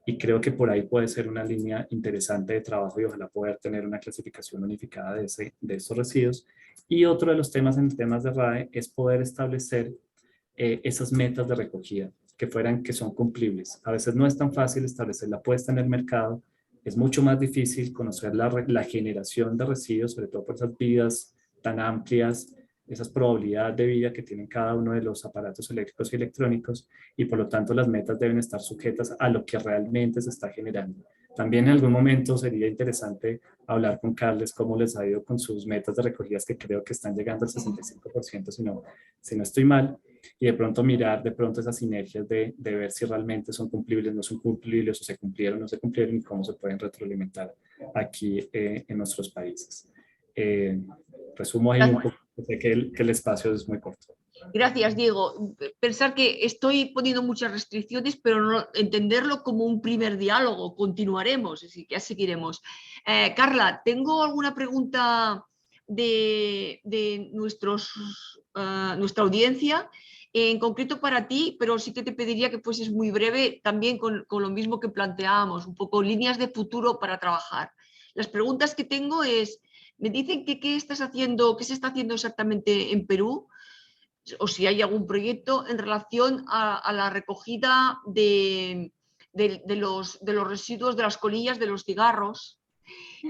y creo que por ahí puede ser una línea interesante de trabajo y ojalá poder tener una clasificación unificada de estos residuos. Y otro de los temas en temas de RAE es poder establecer esas metas de recogida que son cumplibles. A veces no es tan fácil establecer la puesta en el mercado, es mucho más difícil conocer la generación de residuos, sobre todo por esas vidas tan amplias, esas probabilidades de vida que tienen cada uno de los aparatos eléctricos y electrónicos, y por lo tanto las metas deben estar sujetas a lo que realmente se está generando. También en algún momento sería interesante hablar con Carles cómo les ha ido con sus metas de recogidas, que creo que están llegando al 65%, si no estoy mal, y de pronto mirar de pronto esas sinergias de ver si realmente son cumplibles, no son cumplibles, o se cumplieron, no se cumplieron, y cómo se pueden retroalimentar aquí en nuestros países. Resumo ahí un poco, sé que el espacio es muy corto. Gracias, Diego. Pensar que estoy poniendo muchas restricciones, pero no entenderlo como un primer diálogo. Continuaremos, así que ya seguiremos. Carla, tengo alguna pregunta de nuestra audiencia, en concreto para ti, pero sí que te pediría que fueses muy breve, también con lo mismo que planteábamos, un poco líneas de futuro para trabajar. Las preguntas que tengo es, me dicen que qué se está haciendo exactamente en Perú, o si hay algún proyecto en relación a la recogida de los residuos de las colillas de los cigarros,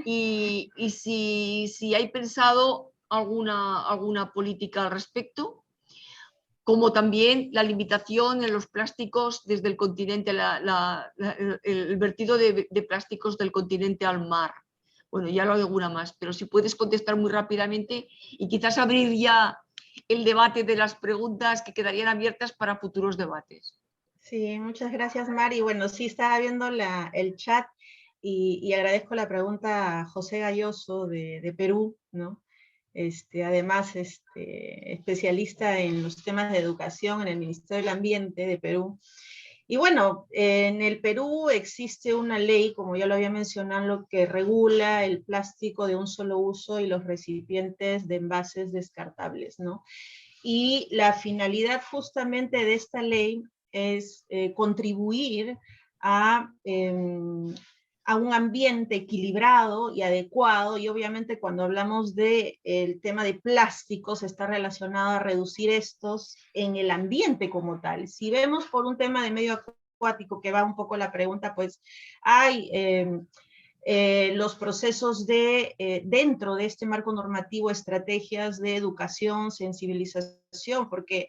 y si hay pensado alguna política al respecto, como también la limitación en los plásticos desde el continente, el vertido de plásticos del continente al mar. Bueno, ya lo hago alguna más, pero si puedes contestar muy rápidamente y quizás abrir ya el debate de las preguntas que quedarían abiertas para futuros debates. Sí, muchas gracias, Mari. Bueno, sí, estaba viendo el chat y agradezco la pregunta a José Galloso de Perú, ¿no? Además, especialista en los temas de educación en el Ministerio del Ambiente de Perú. Y bueno, en el Perú existe una ley, como ya lo había mencionado, que regula el plástico de un solo uso y los recipientes de envases descartables, ¿no? Y la finalidad justamente de esta ley es contribuir a un ambiente equilibrado y adecuado, y obviamente cuando hablamos del tema de plásticos está relacionado a reducir estos en el ambiente como tal. Si vemos por un tema de medio acuático, que va un poco la pregunta, pues hay los procesos dentro de este marco normativo, estrategias de educación, sensibilización, porque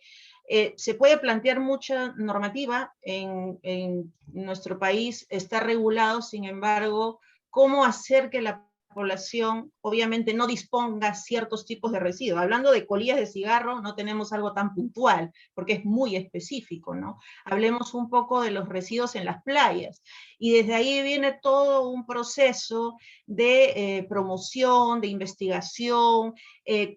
se puede plantear mucha normativa en nuestro país, está regulado, sin embargo, cómo hacer que la población obviamente no disponga ciertos tipos de residuos. Hablando de colillas de cigarro, no tenemos algo tan puntual, porque es muy específico, ¿no? Hablemos un poco de los residuos en las playas. Y desde ahí viene todo un proceso de promoción, de investigación,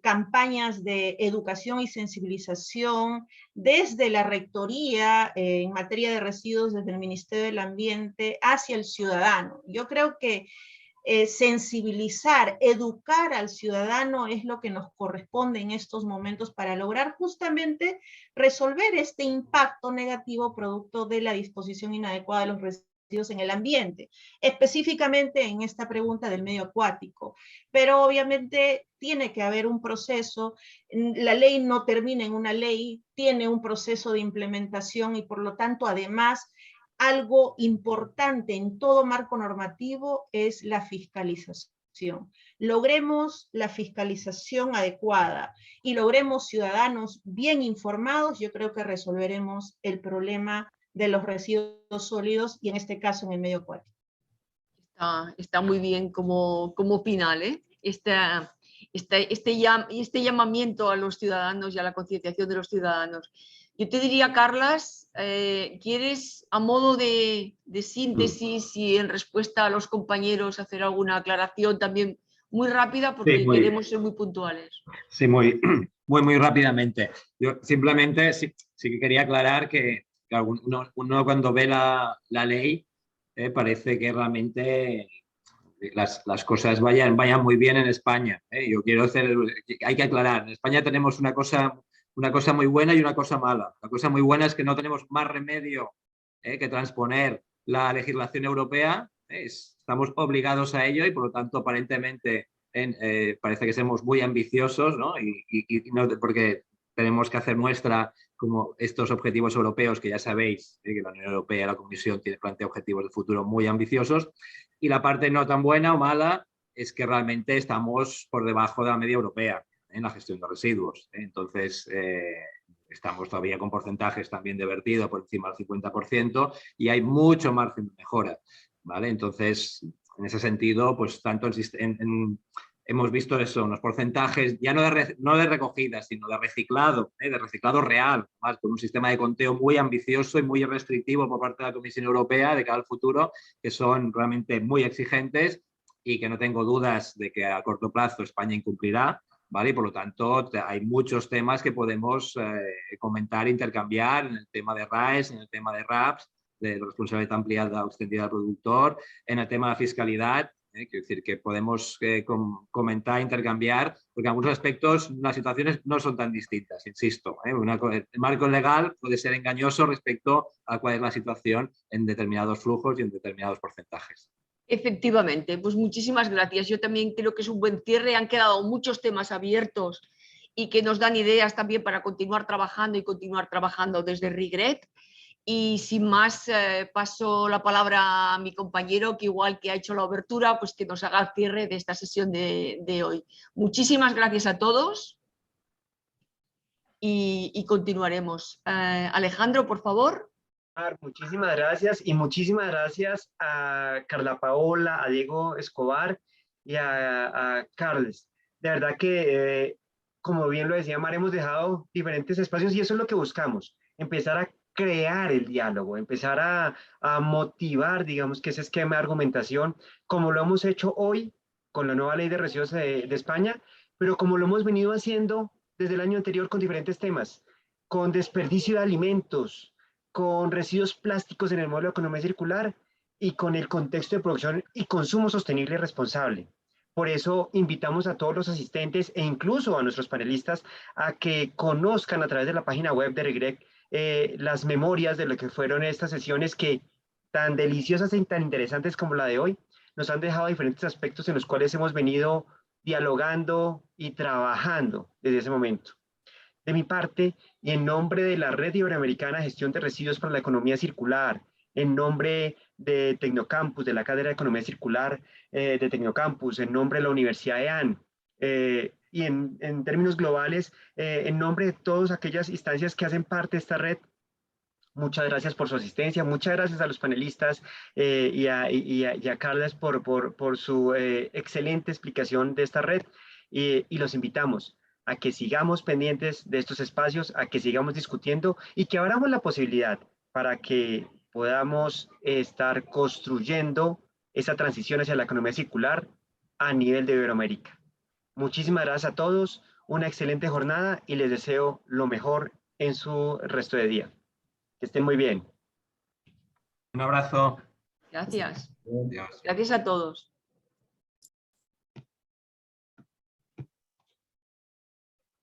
campañas de educación y sensibilización, desde la rectoría en materia de residuos, desde el Ministerio del Ambiente, hacia el ciudadano. Yo creo que sensibilizar, educar al ciudadano es lo que nos corresponde en estos momentos para lograr justamente resolver este impacto negativo producto de la disposición inadecuada de los residuos en el ambiente, específicamente en esta pregunta del medio acuático. Pero obviamente tiene que haber un proceso, la ley no termina en una ley, tiene un proceso de implementación y por lo tanto además algo importante en todo marco normativo es la fiscalización. Logremos la fiscalización adecuada y logremos ciudadanos bien informados, yo creo que resolveremos el problema de los residuos sólidos y en este caso en el medio acuático. Está muy bien como final, ¿eh? Este llamamiento a los ciudadanos y a la concienciación de los ciudadanos. Yo te diría, Carlas, ¿quieres a modo de síntesis y en respuesta a los compañeros hacer alguna aclaración también muy rápida? Porque sí, queremos ser muy puntuales. Sí, muy rápidamente. Yo simplemente sí que quería aclarar que uno cuando ve la ley parece que realmente las cosas vayan muy bien en España. Yo quiero hay que aclarar, en España tenemos una cosa muy buena y una cosa mala. La cosa muy buena es que no tenemos más remedio que transponer la legislación europea. Estamos obligados a ello y por lo tanto aparentemente parece que somos muy ambiciosos, ¿no? Y no, porque tenemos que hacer nuestra como estos objetivos europeos, que ya sabéis que la Unión Europea y la Comisión plantea objetivos de futuro muy ambiciosos, y la parte no tan buena o mala es que realmente estamos por debajo de la media europea en la gestión de residuos. Entonces, estamos todavía con porcentajes también de vertido por encima del 50% y hay mucho margen de mejora, ¿vale? Entonces, en ese sentido, pues tanto hemos visto eso, unos porcentajes ya no de recogida, sino de reciclado real, más con un sistema de conteo muy ambicioso y muy restrictivo por parte de la Comisión Europea de cara al futuro, que son realmente muy exigentes y que no tengo dudas de que a corto plazo España incumplirá, ¿vale? Y por lo tanto hay muchos temas que podemos comentar, intercambiar en el tema de RAEs, en el tema de RAPs, de responsabilidad ampliada o extendida al productor, en el tema de fiscalidad. Quiero decir que podemos comentar, intercambiar, porque en algunos aspectos las situaciones no son tan distintas, insisto. El marco legal puede ser engañoso respecto a cuál es la situación en determinados flujos y en determinados porcentajes. Efectivamente, pues muchísimas gracias. Yo también creo que es un buen cierre. Han quedado muchos temas abiertos y que nos dan ideas también para continuar trabajando y continuar trabajando desde RIGREC. Y sin más, paso la palabra a mi compañero, que igual que ha hecho la obertura, pues que nos haga el cierre de esta sesión de hoy. Muchísimas gracias a todos y continuaremos. Alejandro, por favor. Muchísimas gracias y muchísimas gracias a Carla Paola, a Diego Escobar y a Carles. De verdad que, como bien lo decía Mar, hemos dejado diferentes espacios y eso es lo que buscamos, empezar a crear el diálogo, empezar a motivar, digamos, que ese esquema de argumentación, como lo hemos hecho hoy con la nueva ley de residuos de España, pero como lo hemos venido haciendo desde el año anterior con diferentes temas, con desperdicio de alimentos, con residuos plásticos en el modelo de economía circular y con el contexto de producción y consumo sostenible y responsable. Por eso invitamos a todos los asistentes e incluso a nuestros panelistas a que conozcan a través de la página web de RIGREC las memorias de lo que fueron estas sesiones que tan deliciosas y tan interesantes como la de hoy nos han dejado diferentes aspectos en los cuales hemos venido dialogando y trabajando desde ese momento. De mi parte, y en nombre de la Red Iberoamericana de Gestión de Residuos para la Economía Circular, en nombre de Tecnocampus, de la Cátedra de Economía Circular de Tecnocampus, en nombre de la Universidad EAN, y en términos globales, en nombre de todas aquellas instancias que hacen parte de esta red, muchas gracias por su asistencia, muchas gracias a los panelistas y a Carles por su excelente explicación de esta red y los invitamos a que sigamos pendientes de estos espacios, a que sigamos discutiendo y que abramos la posibilidad para que podamos estar construyendo esa transición hacia la economía circular a nivel de Iberoamérica. Muchísimas gracias a todos, una excelente jornada y les deseo lo mejor en su resto de día. Que estén muy bien. Un abrazo. Gracias. Adiós. Gracias a todos.